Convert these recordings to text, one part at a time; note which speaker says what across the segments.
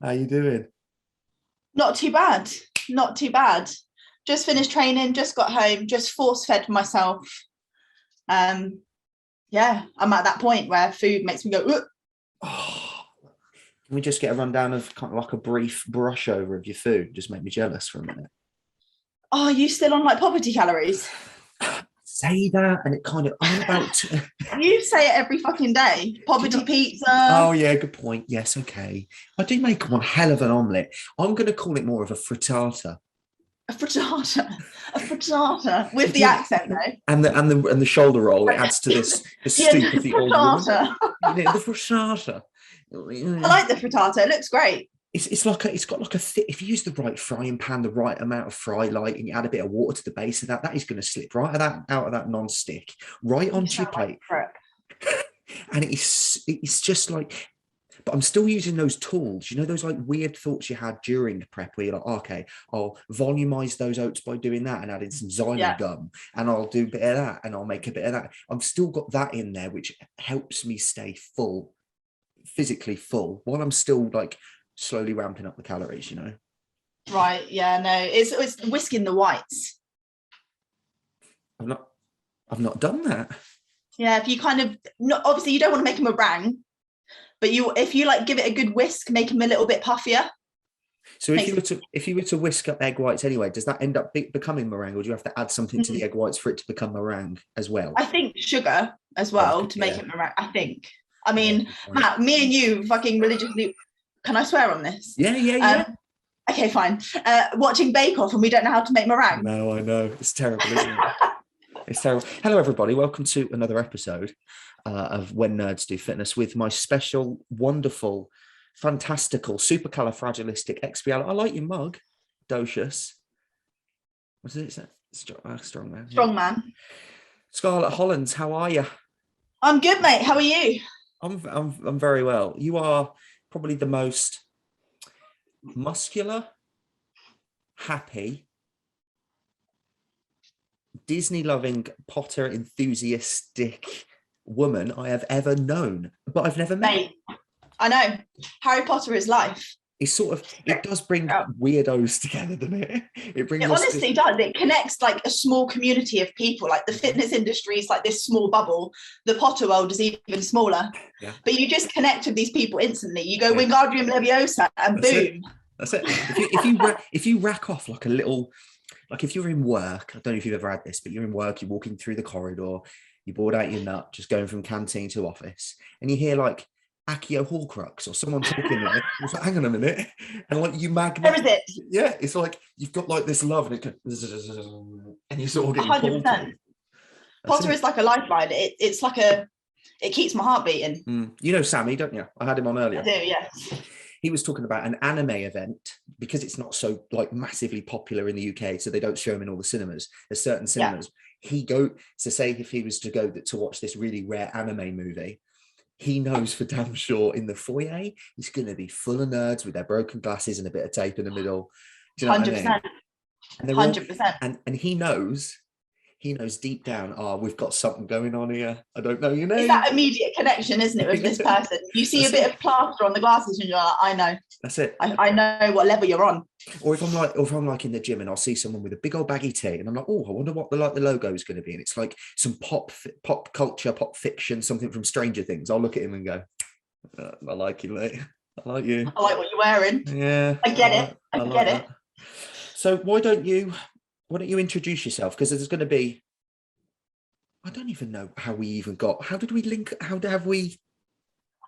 Speaker 1: How you doing?
Speaker 2: Not too bad. Not too bad. Just finished training, just got home, just force fed myself. Um, yeah, I'm at that point where food makes me go, ugh.
Speaker 1: Oh, can we just get a rundown of kind of like a brief brush over of your food? Just make me jealous for a minute.
Speaker 2: Oh, are you still on like poverty calories?
Speaker 1: Say that, and it kind of. I'm about to.
Speaker 2: You say it every fucking day. Poverty pizza.
Speaker 1: Oh yeah, good point. Yes, okay. I do make one hell of an omelette. I'm going to call it more of a frittata.
Speaker 2: A frittata. A frittata with
Speaker 1: If
Speaker 2: the
Speaker 1: you-
Speaker 2: accent though.
Speaker 1: And the shoulder roll. It adds to this the stoop of the old woman.
Speaker 2: Frittata.
Speaker 1: The frittata.
Speaker 2: I like the frittata. It looks great.
Speaker 1: It's like it's got like a thick. If you use the right frying pan, the right amount of fry light, and you add a bit of water to the base of that, that is going to slip right out of that non-stick, right onto your plate. And it's just like, but I'm still using those tools. You know, those like weird thoughts you had during the prep where you're like, okay, I'll volumize those oats by doing that and adding some xylem gum, and I'll do a bit of that, and I'll make a bit of that. I've still got that in there, which helps me stay full, physically full, while I'm still like slowly ramping up the calories, you know.
Speaker 2: Right. Yeah, no, it's whisking the whites.
Speaker 1: I've not done that.
Speaker 2: Yeah, if you kind of obviously you don't want to make them a meringue, but if you like give it a good whisk, make them a little bit puffier.
Speaker 1: So if you were to whisk up egg whites anyway, does that end up becoming meringue, or do you have to add something to the egg whites for it to become meringue as well?
Speaker 2: I think sugar as well to make it meringue. I think. I mean, Matt, me and you fucking religiously. Can I swear on this?
Speaker 1: Yeah.
Speaker 2: Okay, fine. Watching Bake Off and we don't know how to make meringue.
Speaker 1: No, I know. It's terrible, isn't it? It's terrible. Hello, everybody. Welcome to another episode of When Nerds Do Fitness with my special, wonderful, fantastical, supercalifragilistic XBL. I like your mug, Docious. What is it? Strong man.
Speaker 2: Strong man.
Speaker 1: Scarlet Hollands, how are you?
Speaker 2: I'm good, mate. How are you?
Speaker 1: I'm very well. You are probably the most muscular, happy, Disney-loving, Potter enthusiastic woman I have ever known, but I've never met.
Speaker 2: Mate, I know. Harry Potter is life.
Speaker 1: It does bring weirdos together, doesn't it? It
Speaker 2: honestly does. It connects like a small community of people. Like the fitness industry is like this small bubble. The Potter world is even smaller. Yeah. But you just connect with these people instantly. You go Wingardium Leviosa and boom.
Speaker 1: That's it. If you rack off like a little, like if you're in work, I don't know if you've ever had this, but you're in work, you're walking through the corridor, you bored out your nut, just going from canteen to office, and you hear like Accio Horcrux or someone talking there. It's like, hang on a minute, and like you magnet.
Speaker 2: There is it.
Speaker 1: Yeah, it's like you've got like this love, and it goes, and you sort of get 100%.
Speaker 2: Potter is like a lifeline. It's like it keeps my heart beating.
Speaker 1: You know Sammy, don't you? I had him on earlier.
Speaker 2: I do, yes.
Speaker 1: He was talking about an anime event because it's not so like massively popular in the UK, so they don't show him in all the cinemas. There's certain cinemas. Yeah. Say if he was to go to watch this really rare anime movie, he knows for damn sure in the foyer he's going to be full of nerds with their broken glasses and a bit of tape in the middle. Do you know 100%. What I mean?
Speaker 2: 100%.
Speaker 1: And he knows deep down, we've got something going on here. I don't know your name.
Speaker 2: It's that immediate connection, isn't it, with this person? You see a bit of plaster on the glasses and you're like, I know.
Speaker 1: That's it.
Speaker 2: I know what level you're on.
Speaker 1: Or if I'm like in the gym and I'll see someone with a big old baggy tee and I'm like, I wonder what the logo is going to be. And it's like some pop culture, pop fiction, something from Stranger Things. I'll look at him and go, I like you, mate. I like you.
Speaker 2: I like what you're wearing.
Speaker 1: Yeah.
Speaker 2: I get it. I get it.
Speaker 1: So why don't you introduce yourself? Because there's going to be, I don't even know how we even got. How did we link? How have we?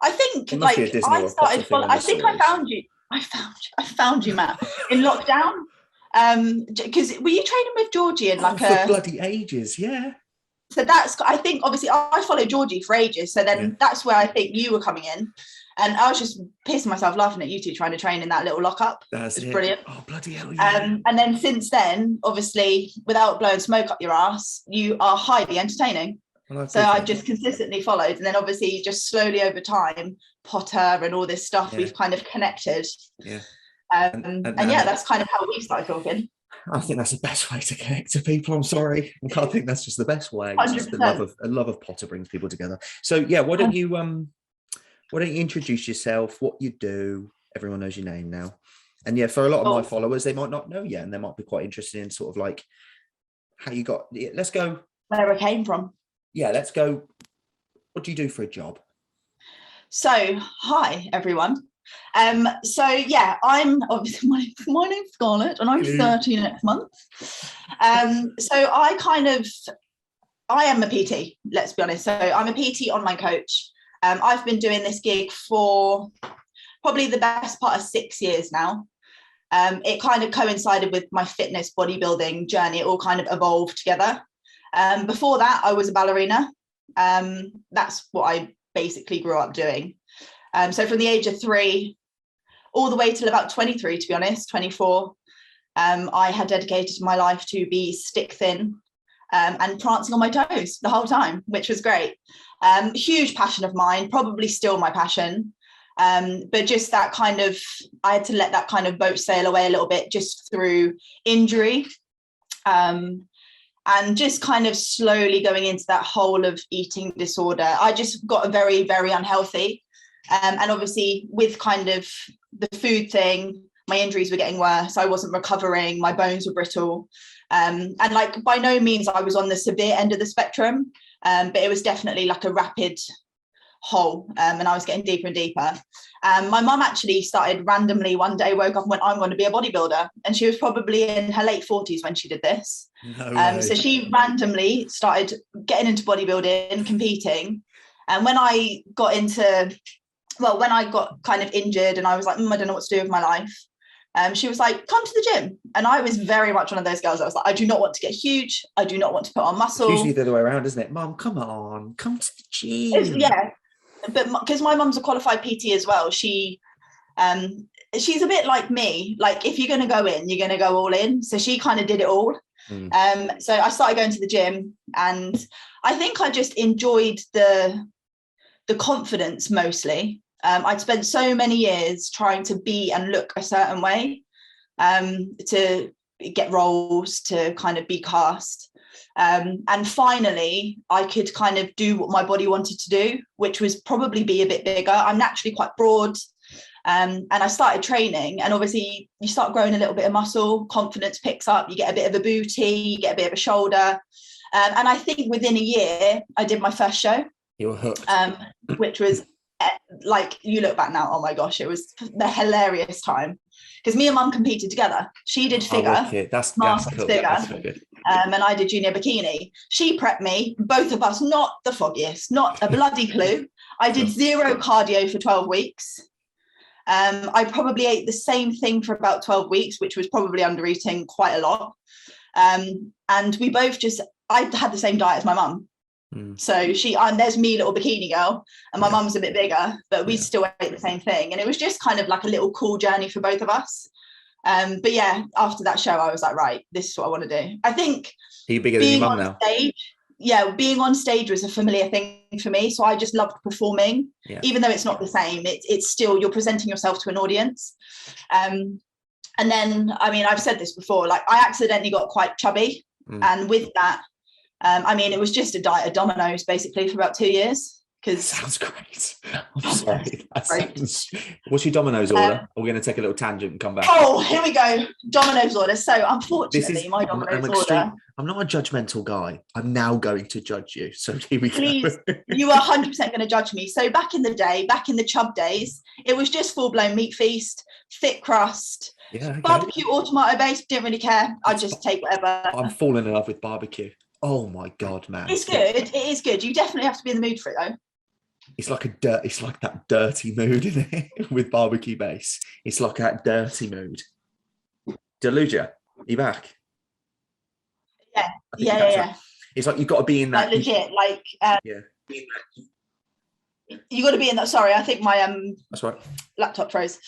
Speaker 2: I think like I started. I think I found you. I found you, Matt, in lockdown. Because were you training with Georgie in like
Speaker 1: for bloody ages? Yeah.
Speaker 2: So I think obviously I followed Georgie for ages. So then that's where I think you were coming in. And I was just pissing myself laughing at you two trying to train in that little lockup.
Speaker 1: That's
Speaker 2: brilliant.
Speaker 1: Oh, bloody hell, yeah.
Speaker 2: And then since then, obviously, without blowing smoke up your ass, you are highly entertaining. Well, so I've just consistently followed. And then obviously just slowly over time, Potter and all this stuff, we've kind of connected. Yeah. And that's kind of how we started talking.
Speaker 1: I think that's the best way to connect to people. I'm sorry. I think that's just the best way. Just the love of Potter brings people together. So yeah, why don't you introduce yourself, what you do, everyone knows your name now. And yeah, for a lot of my followers, they might not know yet, and they might be quite interested in sort of like how you got. Let's go
Speaker 2: where I came from.
Speaker 1: Yeah, let's go. What do you do for a job?
Speaker 2: So, hi everyone. So yeah, I'm obviously my name's Scarlet, and I'm 30 next month. So I am a PT. Let's be honest. So I'm a PT online coach. I've been doing this gig for probably the best part of 6 years now. It kind of coincided with my fitness bodybuilding journey. It all kind of evolved together. Before that, I was a ballerina. That's what I basically grew up doing. So from the age of 3 all the way till about 23, to be honest, 24, I had dedicated my life to be stick thin and prancing on my toes the whole time, which was great. Huge passion of mine, probably still my passion. But just that kind of, I had to let that kind of boat sail away a little bit just through injury. And just kind of slowly going into that hole of eating disorder. I just got very, very unhealthy. And obviously with kind of the food thing, my injuries were getting worse. I wasn't recovering. My bones were brittle. And like by no means I was on the severe end of the spectrum, but it was definitely like a rapid hole, and I was getting deeper and deeper. My mum actually started randomly one day, woke up and went, I'm going to be a bodybuilder. And she was probably in her late 40s when she did this. So she randomly started getting into bodybuilding, competing. And when I got kind of injured and I was like, I don't know what to do with my life, she was like, come to the gym. And I was very much one of those girls that was like, I do not want to get huge. I do not want to put on muscle.
Speaker 1: It's usually the other way around, isn't it? Mum, come on, come to the gym.
Speaker 2: Yeah. But because my mum's a qualified PT as well, she's a bit like me. Like if you're going to go in, you're going to go all in. So she kind of did it all. So I started going to the gym, and I think I just enjoyed the confidence mostly. I'd spent so many years trying to be and look a certain way, to get roles, to kind of be cast. And finally, I could kind of do what my body wanted to do, which was probably be a bit bigger. I'm naturally quite broad. And I started training, and obviously you start growing a little bit of muscle, confidence picks up, you get a bit of a booty, you get a bit of a shoulder. And I think within a year, I did my first show.
Speaker 1: You were hooked.
Speaker 2: Which was like, you look back now, oh my gosh, it was the hilarious time. Because me and mum competed together. She did figure,
Speaker 1: that's cool.
Speaker 2: figure,
Speaker 1: that's so good.
Speaker 2: And I did junior bikini. She prepped me, both of us, not the foggiest, not a bloody clue. I did 0 cardio for 12 weeks. I probably ate the same thing for about 12 weeks, which was probably under eating quite a lot. And we both I had the same diet as my mum. So there's me, little bikini girl, and my mum's a bit bigger, but we still ate the same thing. And it was just kind of like a little cool journey for both of us. But yeah, after that show, I was like, right, this is what I want to do. I think
Speaker 1: are you bigger than your mum now?
Speaker 2: Being on stage was a familiar thing for me. So I just loved performing, even though it's not the same. It's still, you're presenting yourself to an audience. And then, I mean, I've said this before, like I accidentally got quite chubby. And with that, it was just a diet of Dominoes basically for about 2 years.
Speaker 1: Sounds great. I'm sorry. What's your Dominoes order? We're going to take a little tangent and come back.
Speaker 2: Oh, here we go. Dominoes order. So unfortunately, my Dominoes order.
Speaker 1: I'm not a judgmental guy. I'm now going to judge you. So here we
Speaker 2: Please, go. You are 100% going to judge me. So back in the day, back in the chub days, it was just full-blown meat feast, thick crust, barbecue or tomato base. Didn't really care. I'd just take whatever.
Speaker 1: I'm falling in love with barbecue. Oh my God, man.
Speaker 2: It's good. It is good. You definitely have to be in the mood for it though.
Speaker 1: It's like that dirty mood in it with barbecue base. It's like that dirty mood. Deluja, are you back?
Speaker 2: Yeah.
Speaker 1: It's like you've got to be in that.
Speaker 2: Like legit, you got to be in that. Sorry, I think my
Speaker 1: that's right.
Speaker 2: Laptop froze.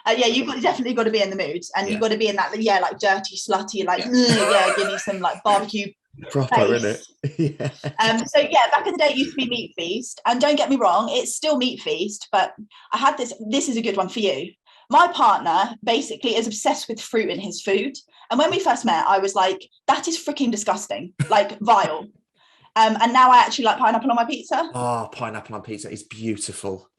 Speaker 2: Definitely got to be in the mood, and you've got to be in that. Like dirty, slutty, like give me some like barbecue.
Speaker 1: Proper, isn't it?
Speaker 2: So back in the day it used to be meat feast, and don't get me wrong, it's still meat feast, but I had this is a good one for you. My partner basically is obsessed with fruit in his food, and when we first met I was like, that is freaking disgusting, like vile. And now I actually like pineapple on my pizza.
Speaker 1: Oh, pineapple on pizza is beautiful.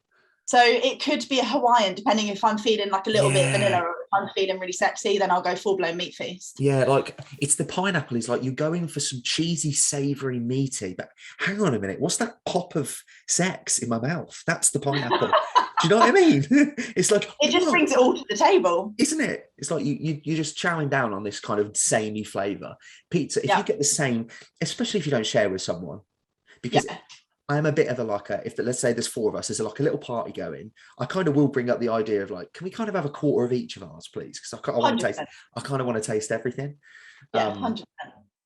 Speaker 2: So it could be a Hawaiian, depending if I'm feeling like a little bit vanilla, or if I'm feeling really sexy, then I'll go full-blown meat feast.
Speaker 1: Yeah, like it's the pineapple is like you go in for some cheesy, savoury, meaty, but hang on a minute, what's that pop of sex in my mouth? That's the pineapple. Do you know what I mean? It's like
Speaker 2: it just brings it all to the table,
Speaker 1: isn't it? It's like you're just chowing down on this kind of samey flavour. Pizza, if you get the same, especially if you don't share with someone, because I'm a bit of if let's say there's 4 of us, there's like a little party going, I kind of will bring up the idea of like, can we kind of have a quarter of each of ours, please? Because I kind of want to taste everything.
Speaker 2: Yeah, 100%.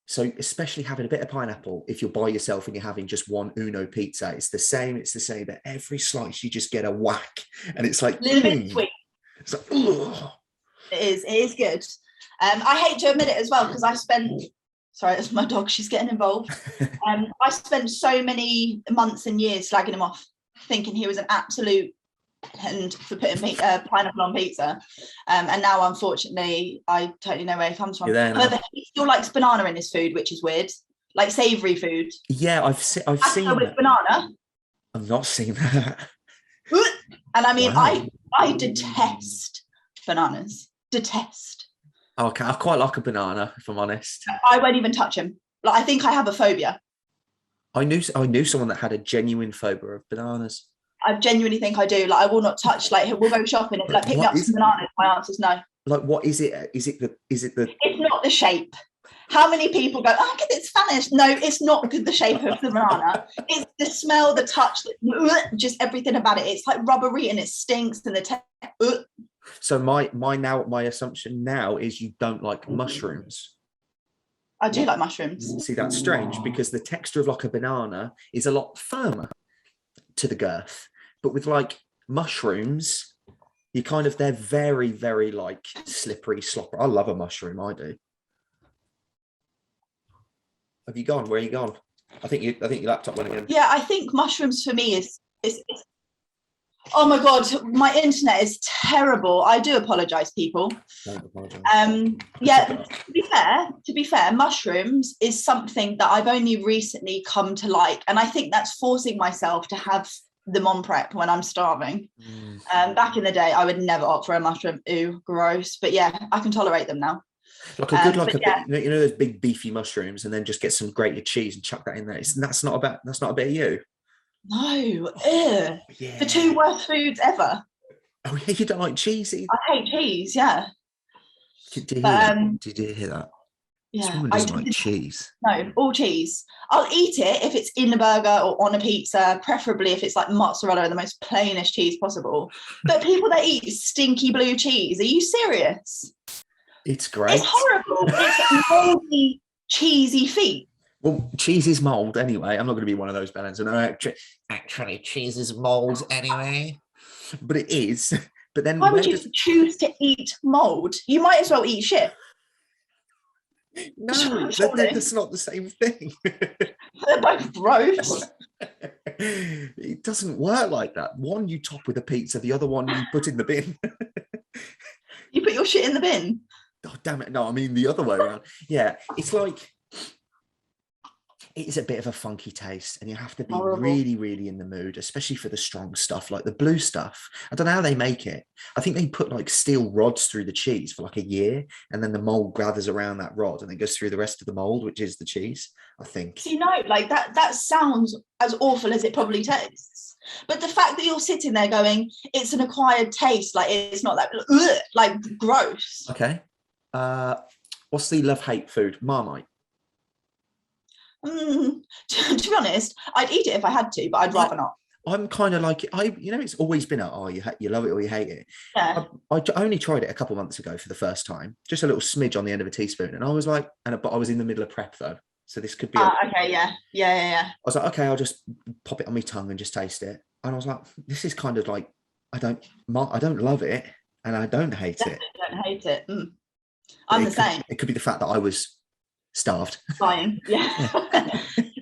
Speaker 1: So especially having a bit of pineapple, if you're by yourself and you're having just one Uno pizza, it's the same, but every slice you just get a whack, and it's like
Speaker 2: a little bit sweet.
Speaker 1: It's like, ugh.
Speaker 2: It is good. I hate to admit it as well, because sorry, that's my dog, she's getting involved. I spent so many months and years slagging him off, thinking he was an absolute and for putting pineapple on pizza. And now, unfortunately, I totally know where he comes from. However, he still likes banana in his food, which is weird. Like savoury food.
Speaker 1: Yeah, I've seen
Speaker 2: with banana.
Speaker 1: I've not seen that.
Speaker 2: And I mean, wow. I detest bananas. Detest.
Speaker 1: Okay, I quite like a banana, if I'm honest.
Speaker 2: I won't even touch him. Like, I think I have a phobia.
Speaker 1: I knew someone that had a genuine phobia of bananas.
Speaker 2: I genuinely think I do. Like, I will not touch. Like, we'll go shopping and like pick me up some bananas. My answer is no.
Speaker 1: Like, what is it? Is it the?
Speaker 2: It's not the shape. How many people go, oh, it's Spanish? No, it's not the shape of the banana. It's the smell, the touch, just everything about it. It's like rubbery and it stinks and the taste.
Speaker 1: So my assumption now is you don't like mushrooms.
Speaker 2: I do like mushrooms.
Speaker 1: See, that's strange because the texture of like a banana is a lot firmer to the girth, but with like mushrooms, they're very, very like slippery, sloppery. I love a mushroom. I do. Have you gone? Where are you gone? I think your laptop went again.
Speaker 2: Yeah, I think mushrooms for me is oh my god, my internet is terrible. I do apologize, people.
Speaker 1: Don't apologize.
Speaker 2: Yeah, to be fair, mushrooms is something that I've only recently come to like, and I think that's forcing myself to have them on prep when I'm starving. Back in the day, I would never opt for a mushroom. Ooh, gross. But yeah, I can tolerate them now.
Speaker 1: Like a good, you know those big beefy mushrooms, and then just get some grated cheese and chuck that in there. That's not a bit of you.
Speaker 2: No, yeah. The 2 worst foods ever.
Speaker 1: Oh yeah, you don't like cheese either.
Speaker 2: I hate cheese. Yeah.
Speaker 1: Did you hear that?
Speaker 2: Yeah,
Speaker 1: someone doesn't like cheese.
Speaker 2: No, all cheese. I'll eat it if it's in a burger or on a pizza, preferably if it's like mozzarella and the most plainest cheese possible. But people that eat stinky blue cheese, are you serious?
Speaker 1: It's great.
Speaker 2: It's horrible. It's moldy, cheesy feet.
Speaker 1: Well, cheese is mold anyway. I'm not going to be one of those balance. No, actually, cheese is mold anyway. But it is. But then
Speaker 2: why would you choose to eat mold? You might as well eat shit.
Speaker 1: No, that's not the same thing.
Speaker 2: They're both gross.
Speaker 1: It doesn't work like that. One you top with a pizza, the other one you put in the bin.
Speaker 2: You put your shit in the bin?
Speaker 1: Oh, damn it. No, I mean the other way around. Yeah, it's like, it is a bit of a funky taste, and you have to be really, really in the mood, especially for the strong stuff, like the blue stuff. I don't know how they make it. I think they put like steel rods through the cheese for like a year, and then the mold gathers around that rod and it goes through the rest of the mold, which is the cheese, I think.
Speaker 2: You know, like that sounds as awful as it probably tastes. But the fact that you're sitting there going, it's an acquired taste, like it's not like gross.
Speaker 1: Okay. What's the love-hate food? Marmite.
Speaker 2: To be honest, I'd eat it if I had to, but I'd rather not.
Speaker 1: I'm kind of like it. It's always been you love it or you hate it.
Speaker 2: Yeah.
Speaker 1: I only tried it a couple months ago for the first time, just a little smidge on the end of a teaspoon, and I was like, but I was in the middle of prep though, so this could be.
Speaker 2: Okay, yeah. I
Speaker 1: was like, okay, I'll just pop it on my tongue and just taste it, and I was like, this is kind of like, I don't love it, and I don't hate it.
Speaker 2: I don't hate it. I'm the same.
Speaker 1: It could be the fact that I was starved.
Speaker 2: Dying, yeah.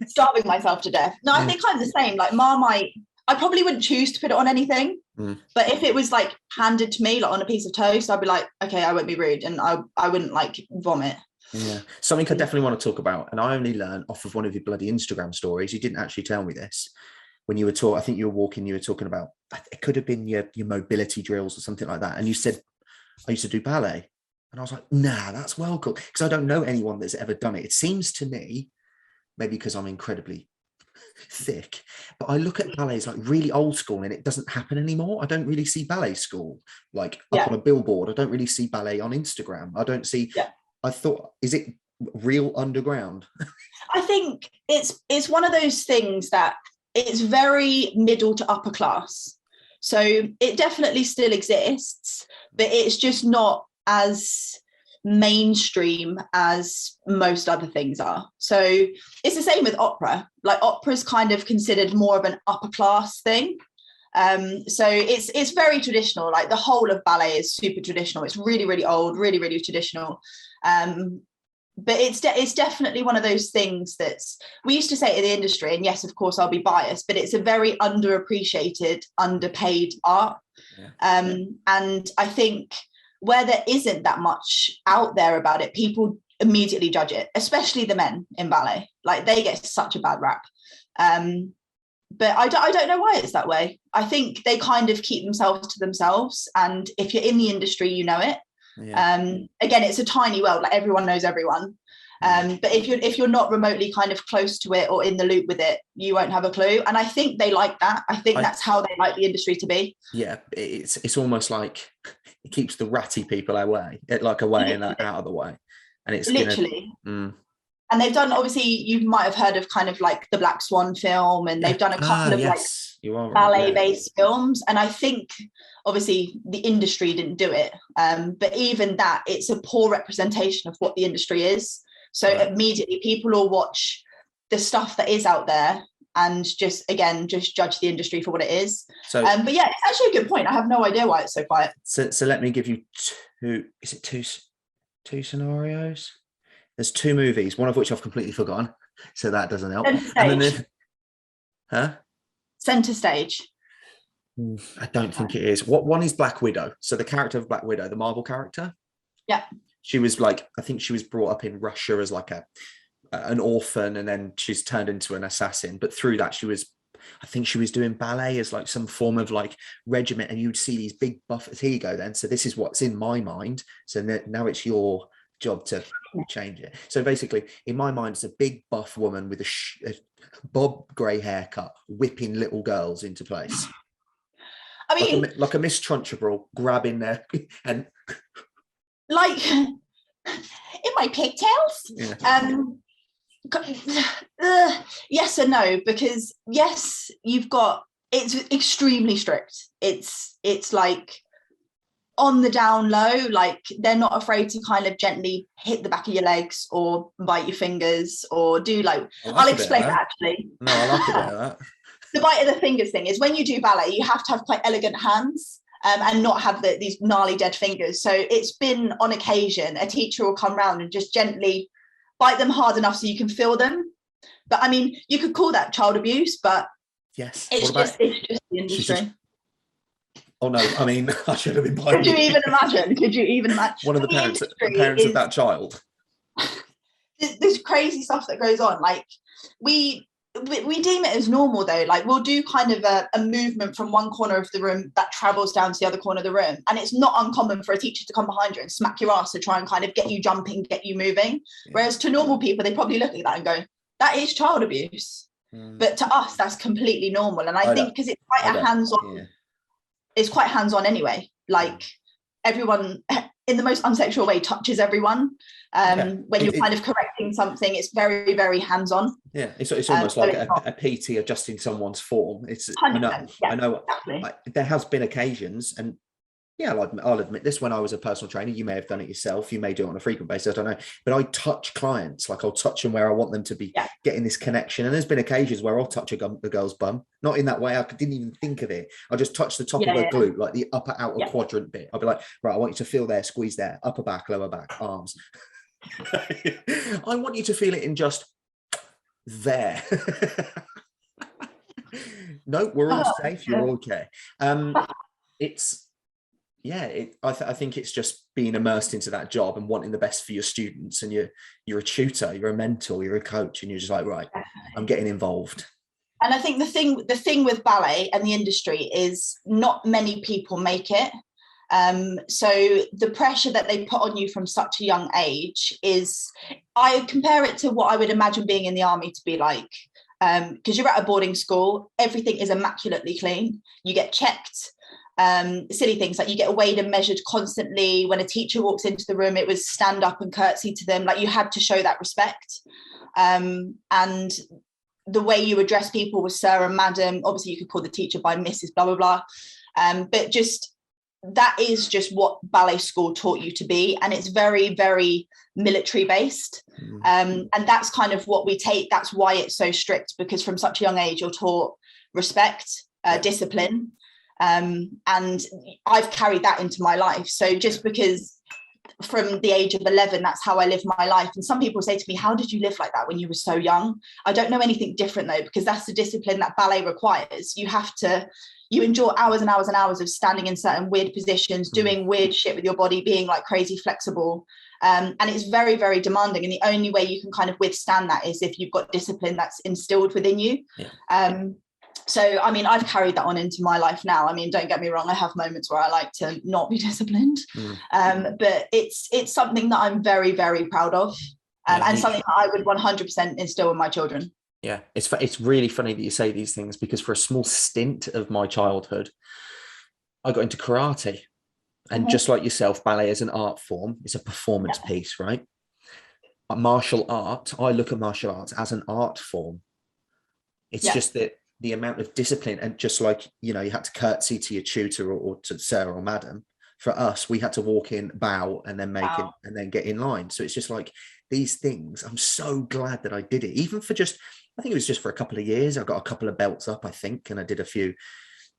Speaker 2: Starving myself to death. No, I think I'm the same. Like Marmite, I probably wouldn't choose to put it on anything. But if it was like handed to me, like on a piece of toast, I'd be like, okay, I won't be rude, and I wouldn't like vomit.
Speaker 1: Yeah, something I definitely want to talk about, and I only learned off of one of your bloody Instagram stories. You didn't actually tell me this. when you were talking, I think you were walking, you were talking about, it could have been your mobility drills or something like that. And you said, I used to do ballet. And I was like, nah, that's well cool. Because I don't know anyone that's ever done it. It seems to me, maybe because I'm incredibly thick, but I look at ballets like really old school and it doesn't happen anymore. I don't really see ballet school like up on a billboard. I don't really see ballet on Instagram. I don't see, I thought, is it real underground?
Speaker 2: I think it's one of those things that it's very middle to upper class. So it definitely still exists, but it's just not as mainstream as most other things are. So it's the same with opera. Like opera is kind of considered more of an upper class thing. So it's very traditional. Like the whole of ballet is super traditional. It's really, really old, really, really traditional. But it's definitely one of those things that's, we used to say in the industry, and yes, of course, I'll be biased, but it's a very underappreciated, underpaid art. And I think where there isn't that much out there about it, people immediately judge it, especially the men in ballet. Like they get such a bad rap. But I don't know why it's that way. I think they kind of keep themselves to themselves. And if you're in the industry, you know it. Again, it's a tiny world, like everyone knows everyone. But if you're not remotely kind of close to it or in the loop with it, you won't have a clue. And I think they like that. I think that's how they like the industry to be.
Speaker 1: Yeah, it's almost like it keeps the ratty people away and out of the way. And it's
Speaker 2: literally. And they've done, obviously, you might have heard of kind of like the Black Swan film, and they've done a couple of ballet-based films. And I think, obviously, the industry didn't do it. But even that, it's a poor representation of what the industry is. So immediately people will watch the stuff that is out there and just judge the industry for what it is. So, but yeah, it's actually a good point. I have no idea why it's so quiet.
Speaker 1: So let me give you two scenarios? There's two movies, one of which I've completely forgotten, so that doesn't help. And then
Speaker 2: Center Stage.
Speaker 1: I don't think it is. One is Black Widow. So the character of Black Widow, the Marvel character.
Speaker 2: Yeah.
Speaker 1: She was like, I think she was brought up in Russia as like an orphan, and then she's turned into an assassin. But through that, I think she was doing ballet as like some form of like regiment, and you'd see these big buffers. Here you go then. So this is what's in my mind. So now it's your job to change it. So basically, in my mind, it's a big buff woman with a bob grey haircut whipping little girls into place. I mean, like a Miss Trunchbull grabbing there and
Speaker 2: like in my pigtails. Yes and no, because yes, it's extremely strict. It's like on the down low, like they're not afraid to kind of gently hit the back of your legs or bite your fingers or do I'll explain that actually.
Speaker 1: No, I like a bit of that.
Speaker 2: The bite of the fingers thing is when you do ballet, you have to have quite elegant hands and not have these gnarly dead fingers. So it's been on occasion, a teacher will come round and just gently bite them hard enough so you can feel them. But I mean, you could call that child abuse, but
Speaker 1: yes,
Speaker 2: it's just the industry.
Speaker 1: Oh no, I mean, I should have been biting.
Speaker 2: Could you even imagine?
Speaker 1: One of the parents of that child.
Speaker 2: This crazy stuff that goes on. Like we deem it as normal though. Like we'll do kind of a movement from one corner of the room that travels down to the other corner of the room. And it's not uncommon for a teacher to come behind you and smack your ass to try and kind of get you jumping, get you moving. Yeah. Whereas to normal people, they probably look at that and go, that is child abuse. But to us, that's completely normal. And I think because it's quite hands-on, it's quite hands-on anyway. Like everyone in the most unsexual way touches everyone. When you're kind of correcting something, it's very, very hands-on.
Speaker 1: Yeah, it's almost like a PT adjusting someone's form. It's I know exactly. There has been occasions, and yeah, I'll admit this, when I was a personal trainer, you may have done it yourself, you may do it on a frequent basis, I don't know, but I touch clients, like I'll touch them where I want them to be getting this connection. And there's been occasions where I'll touch a girl's bum, not in that way, I didn't even think of it, I'll just touch the top of her glute, like the upper outer quadrant bit. I'll be like, right, I want you to feel there, squeeze there, upper back, lower back, arms. I want you to feel it in just there. No, we're all safe, you're okay. I think it's just being immersed into that job and wanting the best for your students, and you're a tutor, you're a mentor, you're a coach, and you're just like, right, I'm getting involved.
Speaker 2: And I think the thing with ballet and the industry is not many people make it. So the pressure that they put on you from such a young age is, I compare it to what I would imagine being in the army to be like, because you're at a boarding school, everything is immaculately clean. You get checked, silly things like you get weighed and measured constantly. When a teacher walks into the room, it was stand up and curtsy to them. Like, you had to show that respect. And the way you address people was sir and madam. Obviously you could call the teacher by Mrs. blah blah blah, but just that is just what ballet school taught you to be, and it's very, very military based. And that's kind of what we take. That's why it's so strict, because from such a young age you're taught respect, discipline, and I've carried that into my life. So just because from the age of 11, that's how I live my life. And some people say to me, how did you live like that when you were so young? I don't know anything different though, because that's the discipline that ballet requires. You endure hours and hours and hours of standing in certain weird positions, doing weird shit with your body, being like crazy flexible. And it's very, very demanding. And the only way you can kind of withstand that is if you've got discipline that's instilled within you. So, I mean, I've carried that on into my life now. I mean, don't get me wrong, I have moments where I like to not be disciplined, but it's something that I'm very, very proud of, and something that I would 100% instill in my children.
Speaker 1: Yeah, it's really funny that you say these things, because for a small stint of my childhood, I got into karate. And just like yourself, ballet is an art form. It's a performance piece, right? Martial art, I look at martial arts as an art form. It's just that the amount of discipline, and just like, you know, you had to curtsy to your tutor or to sir or madam. For us, we had to walk in, bow, and then make it, and then get in line. So it's just like these things. I'm so glad that I did it, even for just, I think it was just for a couple of years. I got a couple of belts up, I think, and I did a few,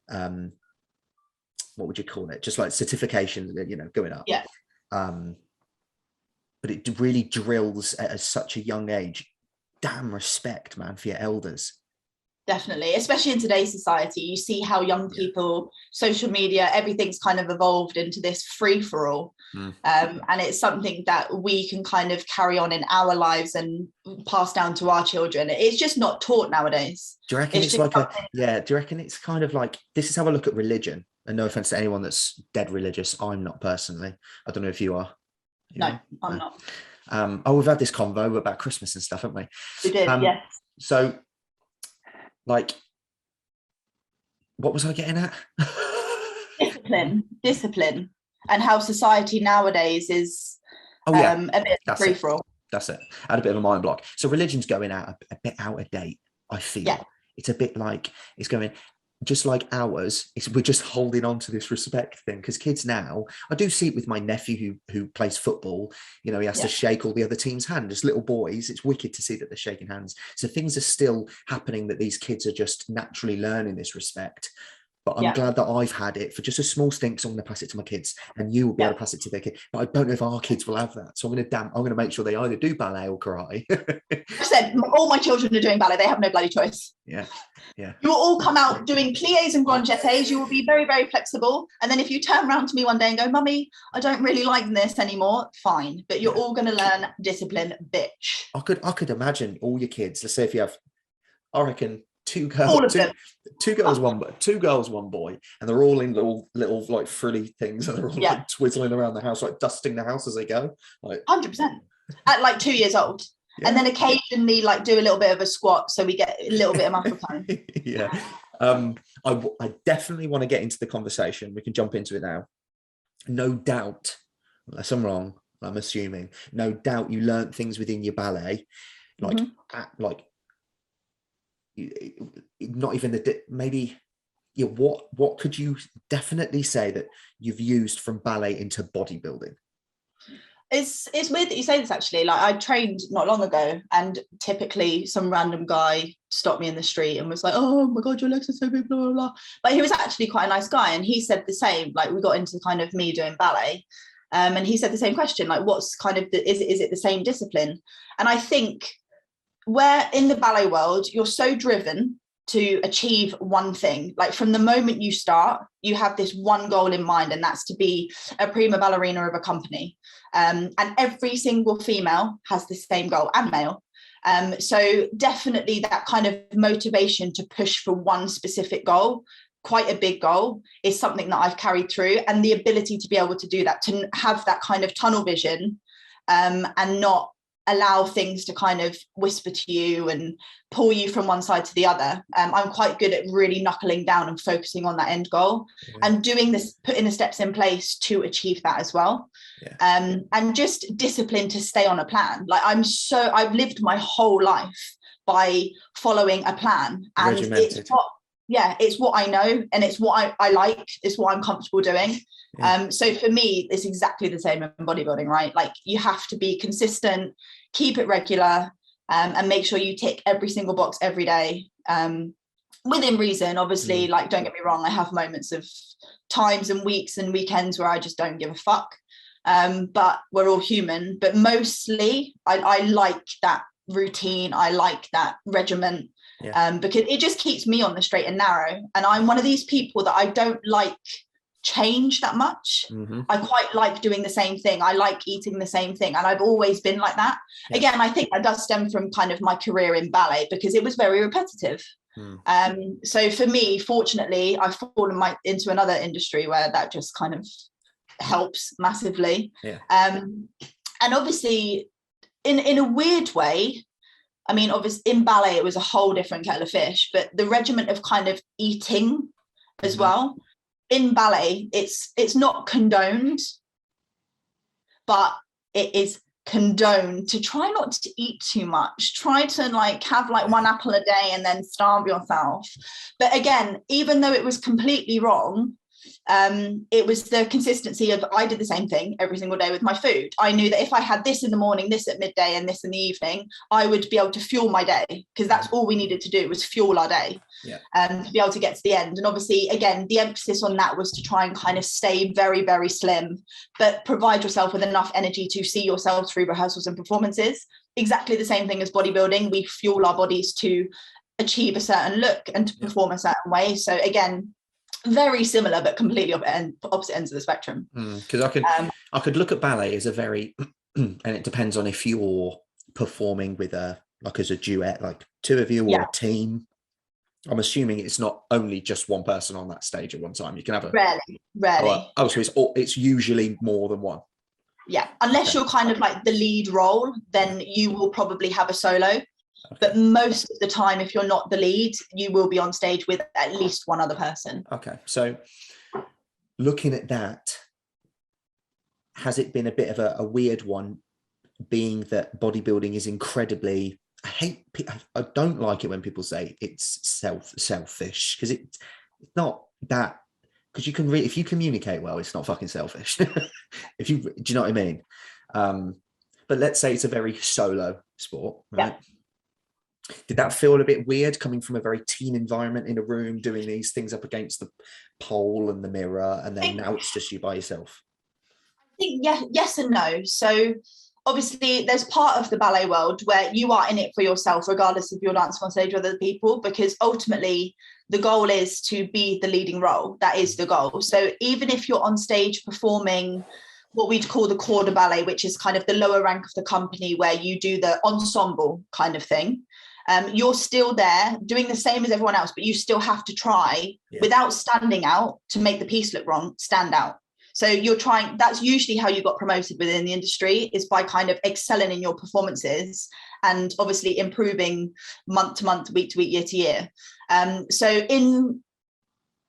Speaker 1: what would you call it? Just like certifications, you know, going up.
Speaker 2: Yeah.
Speaker 1: But it really drills at such a young age. Damn respect, man, for your elders.
Speaker 2: Definitely, especially in today's society, you see how young people, social media, everything's kind of evolved into this free-for-all. And it's something that we can kind of carry on in our lives and pass down to our children. It's just not taught nowadays.
Speaker 1: Do you reckon it's like do you reckon it's kind of like, this is how I look at religion? And no offense to anyone that's dead religious, I'm not personally. I don't know if you are.
Speaker 2: No, I'm not.
Speaker 1: We've had this convo about Christmas and stuff, haven't we?
Speaker 2: We did, yes.
Speaker 1: So, like, what was I getting at?
Speaker 2: Discipline, and how society nowadays is a bit free for all.
Speaker 1: That's it. I had a bit of a mind block. So religion's going out a bit out of date, I feel. It's a bit like, it's going, just like ours, we're just holding on to this respect thing, because kids now, I do see it with my nephew who plays football. You know, he has to shake all the other team's hand. As little boys, it's wicked to see that they're shaking hands. So things are still happening, that these kids are just naturally learning this respect. But I'm glad that I've had it for just a small stint, so I'm going to pass it to my kids, and you will be able to pass it to their kids. But I don't know if our kids will have that. So I'm going to make sure they either do ballet or karate.
Speaker 2: I said, all my children are doing ballet. They have no bloody choice.
Speaker 1: Yeah.
Speaker 2: You will all come out doing pliés and grand jetés. You will be very, very flexible. And then if you turn around to me one day and go, Mummy, I don't really like this anymore, fine. But you're all going to learn discipline, bitch.
Speaker 1: I could imagine all your kids. Let's say if you have, I reckon, two girls, one boy, and they're all in little like frilly things, and they're all like twizzling around the house, like dusting the house as they go. Like 100%
Speaker 2: at like 2 years old. And then occasionally like do a little bit of a squat, so we get a little bit of muscle tone.
Speaker 1: I definitely want to get into the conversation. We can jump into it now. No doubt, unless I'm wrong, I'm assuming, no doubt you learnt things within your ballet, like not even what could you definitely say that you've used from ballet into bodybuilding?
Speaker 2: It's weird that you say this, actually. Like, I trained not long ago, and typically some random guy stopped me in the street and was like, oh my god, your legs are so big, blah blah blah. But he was actually quite a nice guy, and he said the same. Like, we got into kind of me doing ballet, and he said the same question, like, what's kind of is it the same discipline? And I think where in the ballet world you're so driven to achieve one thing, like from the moment you start, you have this one goal in mind, and that's to be a prima ballerina of a company. And every single female has the same goal, and male. So definitely that kind of motivation to push for one specific goal, quite a big goal, is something that I've carried through, and the ability to be able to do that, to have that kind of tunnel vision, and not allow things to kind of whisper to you and pull you from one side to the other. I'm quite good at really knuckling down and focusing on that end goal, and doing this, putting the steps in place to achieve that as well. And just discipline to stay on a plan. Like I've lived my whole life by following a plan, and it's what I know, and it's what I like, it's what I'm comfortable doing. So for me, it's exactly the same in bodybuilding, right? Like you have to be consistent, keep it regular, and make sure you tick every single box every day, within reason. Obviously, like, don't get me wrong, I have moments of times and weeks and weekends where I just don't give a fuck. But we're all human. But mostly I like that routine. I like that regiment, because it just keeps me on the straight and narrow. And I'm one of these people that I don't like change that much. I quite like doing the same thing. I like eating the same thing, and I've always been like that. Again, I think that does stem from kind of my career in ballet, because it was very repetitive. So for me, fortunately, I've fallen into another industry where that just kind of helps massively. And obviously in a weird way, I mean, obviously in ballet it was a whole different kettle of fish, but the regimen of kind of eating as well in ballet, it's not condoned, but it is condoned to try not to eat too much. Try to like have like one apple a day and then starve yourself. But again, even though it was completely wrong, it was the consistency of, I did the same thing every single day with my food. I knew that if I had this in the morning, this at midday, and this in the evening, I would be able to fuel my day, because that's all we needed to do was fuel our day, to be able to get to the end. And obviously, again, the emphasis on that was to try and kind of stay very, very slim, but provide yourself with enough energy to see yourself through rehearsals and performances. Exactly the same thing as bodybuilding. We fuel our bodies to achieve a certain look and to perform a certain way. So again, very similar but completely opposite ends of the spectrum.
Speaker 1: Because I could look at ballet as a very and it depends on if you're performing with as a duet, like two of you, or a team. I'm assuming it's not only just one person on that stage at one time. You can have
Speaker 2: rarely.
Speaker 1: So it's usually more than one.
Speaker 2: Unless you're kind of like the lead role, then you will probably have a solo. But most of the time, if you're not the lead, you will be on stage with at least one other person. Okay.
Speaker 1: So looking at that, has it been a bit of a weird one, being that bodybuilding is incredibly, I don't like it when people say it's selfish, because it's not that, because you can if you communicate well, it's not fucking selfish. Do you know what I mean? But let's say it's a very solo sport, right? Did that feel a bit weird, coming from a very team environment in a room, doing these things up against the pole and the mirror, and then now it's just you by yourself?
Speaker 2: I think yes and no. So obviously there's part of the ballet world where you are in it for yourself, regardless if you're dancing on stage with other people, because ultimately the goal is to be the leading role. That is the goal. So even if you're on stage performing what we'd call the corps de ballet, which is kind of the lower rank of the company, where you do the ensemble kind of thing, you're still there doing the same as everyone else, but you still have to try, without standing out, to make the piece look wrong, stand out. So you're trying, that's usually how you got promoted within the industry, is by kind of excelling in your performances and obviously improving month to month, week to week, year to year.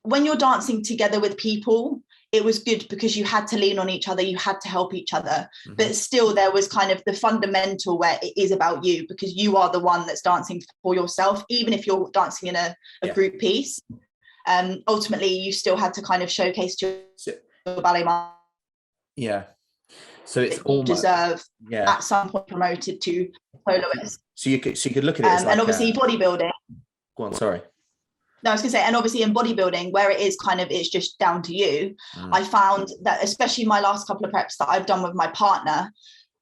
Speaker 2: When you're dancing together with people, it was good because you had to lean on each other, you had to help each other, but still there was kind of the fundamental where it is about you, because you are the one that's dancing for yourself, even if you're dancing in a group piece. Ultimately, you still had to kind of showcase your ballet mind.
Speaker 1: So it's almost
Speaker 2: deserve at some point promoted to soloist.
Speaker 1: So you could look at it as like,
Speaker 2: and obviously bodybuilding.
Speaker 1: Go on, sorry.
Speaker 2: No, I was going to say, and obviously in bodybuilding, where it is kind of, it's just down to you. I found that, especially my last couple of preps that I've done with my partner,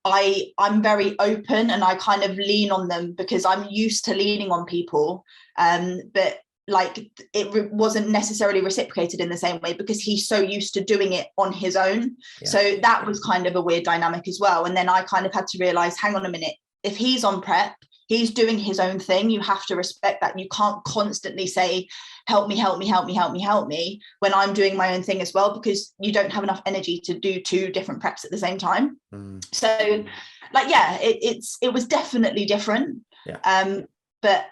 Speaker 2: I'm very open and I kind of lean on them because I'm used to leaning on people. But like it wasn't necessarily reciprocated in the same way because he's so used to doing it on his own. So that was kind of a weird dynamic as well. And then I kind of had to realize, hang on a minute, if he's on prep, he's doing his own thing. You have to respect that. You can't constantly say, help me, help me, help me, help me, help me, when I'm doing my own thing as well, because you don't have enough energy to do 2 different preps at the same time. So like, yeah, it was definitely different. But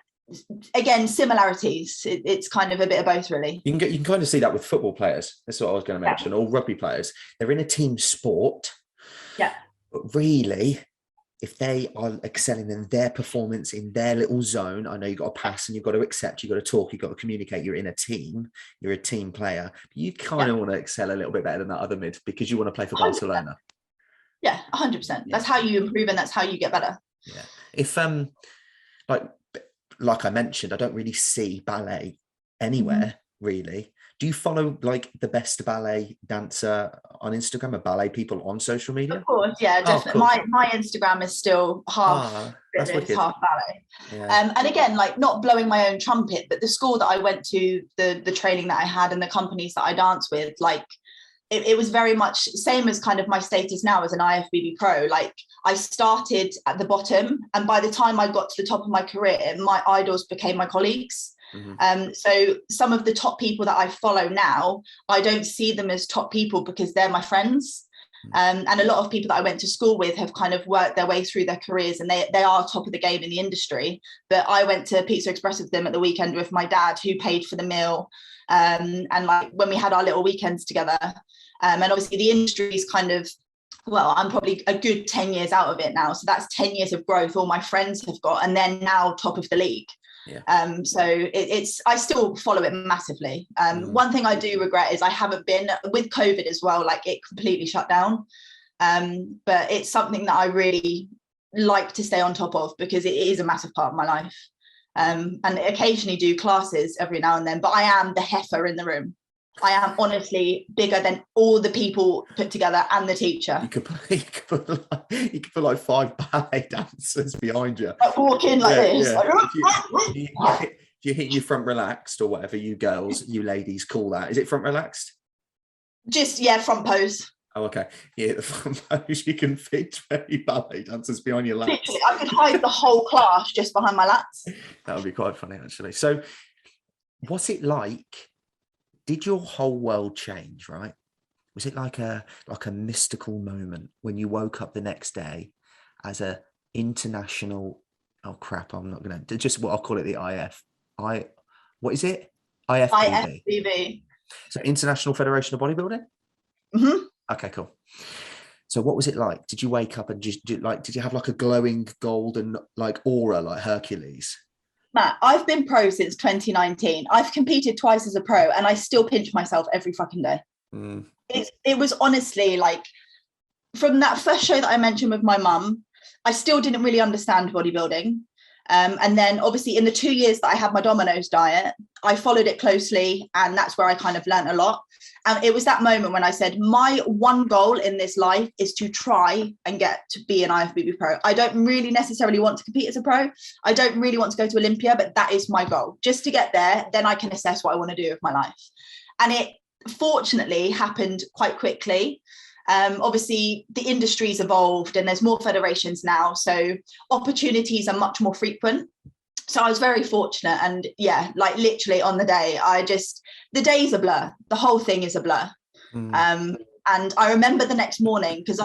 Speaker 2: again, similarities. It's kind of a bit of both, really.
Speaker 1: You can kind of see that with football players. That's what I was going to mention. Or rugby players. They're in a team sport.
Speaker 2: Yeah.
Speaker 1: But really, if they are excelling in their performance in their little zone, I know you've got to pass and you've got to accept, you've got to talk, you've got to communicate. You're in a team. You're a team player. But you kind of want to excel a little bit better than that other mid because you want to play for 100%. Barcelona.
Speaker 2: Yeah, 100%. That's how you improve and that's how you get better.
Speaker 1: Yeah. If like I mentioned, I don't really see ballet anywhere, really. Do you follow like the best ballet dancer on Instagram or ballet people on social media?
Speaker 2: Of course, yeah, definitely. My Instagram is still half fitness, half ballet. Yeah. And again, like, not blowing my own trumpet, but the school that I went to, the training that I had and the companies that I danced with, like, it was very much same as kind of my status now as an IFBB pro. Like, I started at the bottom, and by the time I got to the top of my career, my idols became my colleagues. So some of the top people that I follow now, I don't see them as top people because they're my friends. And a lot of people that I went to school with have kind of worked their way through their careers, and they are top of the game in the industry. But I went to Pizza Express with them at the weekend with my dad, who paid for the meal. And like, when we had our little weekends together, and obviously the industry is kind of, well, I'm probably a good 10 years out of it now. So that's 10 years of growth all my friends have got, and they're now top of the league. Yeah. So it's I still follow it massively. One thing I do regret is I haven't been, with COVID as well, like, it completely shut down. But it's something that I really like to stay on top of because it is a massive part of my life. And occasionally do classes every now and then, but I am the heifer in the room. I am honestly bigger than all the people put together and the teacher.
Speaker 1: You could put like 5 ballet dancers behind you.
Speaker 2: Like, walk in like this.
Speaker 1: Yeah. Like, do you hit your front relaxed, or whatever you girls, you ladies call that? Is it front relaxed?
Speaker 2: Just, front pose.
Speaker 1: Oh, okay. Yeah, the front pose. You can fit 20 ballet dancers behind your lats.
Speaker 2: Literally, I could hide the whole class just behind my lats.
Speaker 1: That would be quite funny, actually. So, what's it like? Did your whole world change, right? Was it like a mystical moment when you woke up the next day as a international, I'm not going to, just what I'll call it, the what is it? IFBB.
Speaker 2: IFBB.
Speaker 1: So International Federation of Bodybuilding? Okay, cool. So what was it like? Did you wake up and did you have like a glowing golden like aura like Hercules?
Speaker 2: Matt, I've been pro since 2019. I've competed twice as a pro and I still pinch myself every fucking day. It was honestly like, from that first show that I mentioned with my mum, I still didn't really understand bodybuilding. And then obviously in the 2 years that I had my Domino's diet, I followed it closely, and that's where I kind of learned a lot. And it was that moment when I said, my one goal in this life is to try and get to be an IFBB pro. I don't really necessarily want to compete as a pro. I don't really want to go to Olympia, but that is my goal. Just to get there, then I can assess what I want to do with my life. And it fortunately happened quite quickly. Obviously the industry's evolved and there's more federations now, so opportunities are much more frequent. So I was very fortunate, and like literally on the day, the day's a blur. The whole thing is a blur. And I remember the next morning, because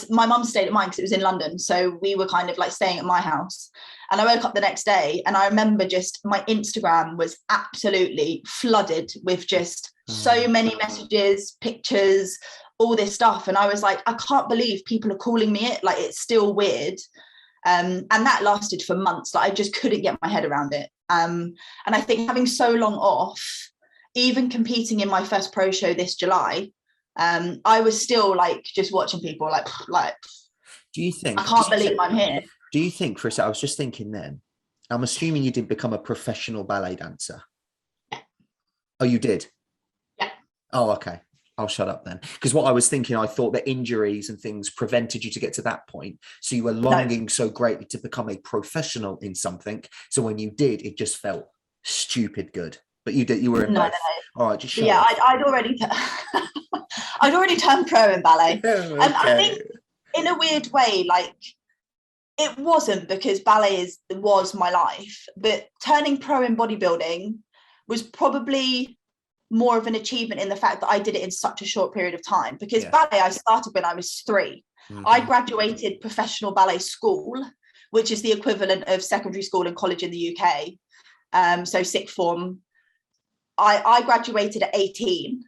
Speaker 2: my mum stayed at mine because it was in London, so we were kind of like staying at my house. And I woke up the next day, and I remember just my Instagram was absolutely flooded with just so many messages, pictures, all this stuff. And I was like, I can't believe people are calling me it. Like, it's still weird. And that lasted for months. Like, I just couldn't get my head around it. And I think having so long off, even competing in my first pro show this July, I was still like just watching people like.
Speaker 1: Do you think?
Speaker 2: I can't believe I'm here.
Speaker 1: Do you think, Chris? I was just thinking then. I'm assuming you didn't become a professional ballet dancer.
Speaker 2: Yeah.
Speaker 1: Oh, you did?
Speaker 2: Yeah.
Speaker 1: Oh, okay. I'll shut up then. Because what I was thinking, I thought that injuries and things prevented you to get to that point. So you were longing so greatly to become a professional in something. So when you did, it just felt stupid good. But you did. You were in both. All right, just shut up.
Speaker 2: I'd already turned pro in ballet.
Speaker 1: Okay.
Speaker 2: I think in a weird way, like, It wasn't, because ballet was my life, but turning pro in bodybuilding was probably more of an achievement in the fact that I did it in such a short period of time, because ballet I started when I was 3. I graduated professional ballet school, which is the equivalent of secondary school and college in the UK. So sixth form. I graduated at 18.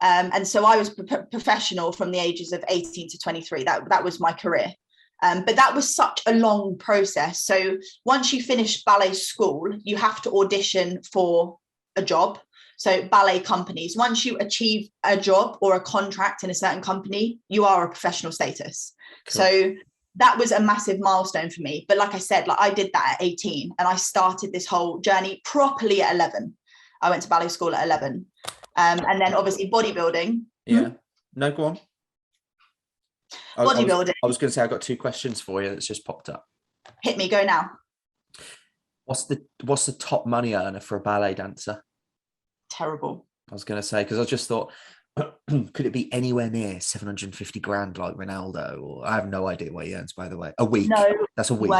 Speaker 2: And so I was professional from the ages of 18 to 23. That was my career. But that was such a long process. So once you finish ballet school, you have to audition for a job. So ballet companies, once you achieve a job or a contract in a certain company, you are a professional status. Cool. So that was a massive milestone for me. But like I said, like I did that at 18, and I started this whole journey properly at 11. I went to ballet school at 11. And then obviously bodybuilding.
Speaker 1: Yeah. No, go on.
Speaker 2: Bodybuilding.
Speaker 1: I was going to say, I got 2 questions for you that's just popped up.
Speaker 2: Hit me, go now.
Speaker 1: What's the top money earner for a ballet dancer?
Speaker 2: Terrible.
Speaker 1: I was going to say, because I just thought, could it be anywhere near 750 grand like Ronaldo? Or I have no idea what he earns, by the way. A week. No, that's a week.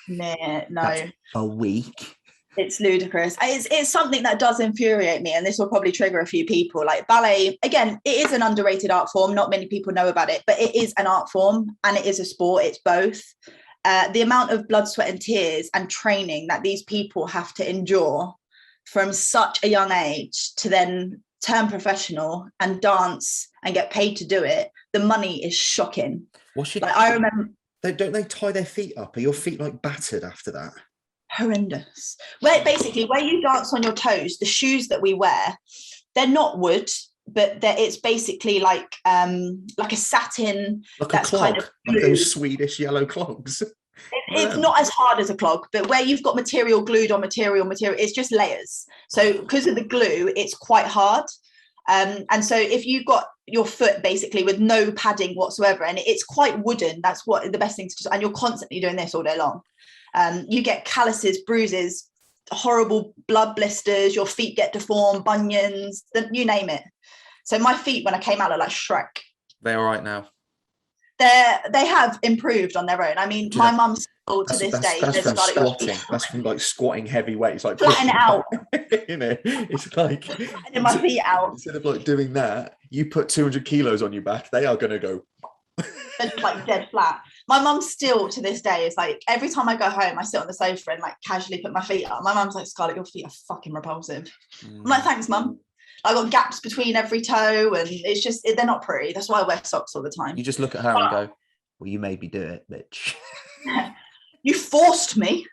Speaker 2: No.
Speaker 1: That's a week.
Speaker 2: It's ludicrous. It's something that does infuriate me, and this will probably trigger a few people. Like ballet, again, it is an underrated art form. Not many people know about it, but it is an art form and it is a sport. It's both. The amount of blood, sweat and tears and training that these people have to endure from such a young age to then turn professional and dance and get paid to do it, the money is shocking. I remember.
Speaker 1: Don't they tie their feet up? Are your feet like battered after that?
Speaker 2: Horrendous. Where you dance on your toes, the shoes that we wear, they're not wood, but it's basically like a satin,
Speaker 1: like a clog, kind of like those Swedish yellow clogs.
Speaker 2: It's not as hard as a clog, but where you've got material glued on material, it's just layers. So because of the glue, it's quite hard. And so if you've got your foot basically with no padding whatsoever, and it's quite wooden, that's what the best thing to do. And you're constantly doing this all day long. You get calluses, bruises, horrible blood blisters, your feet get deformed, bunions, you name it. So my feet, when I came out, looked like Shrek.
Speaker 1: They're all right now.
Speaker 2: They have improved on their own. I mean, my mum's still to this day.
Speaker 1: That's from squatting. That's from like squatting heavy weights, like
Speaker 2: flatten it out.
Speaker 1: You know, it's like
Speaker 2: and my feet out.
Speaker 1: Instead of like doing that, you put 200 kilos on your back. They are going to go.
Speaker 2: They're just like dead flat. My mum still to this day is like, every time I go home, I sit on the sofa and like casually put my feet up. My mum's like, Scarlett, your feet are fucking repulsive. I'm like, thanks, mum. I got gaps between every toe, and it's just, they're not pretty. That's why I wear socks all the time.
Speaker 1: You just look at her and go, well, you made me do it, bitch.
Speaker 2: You forced me.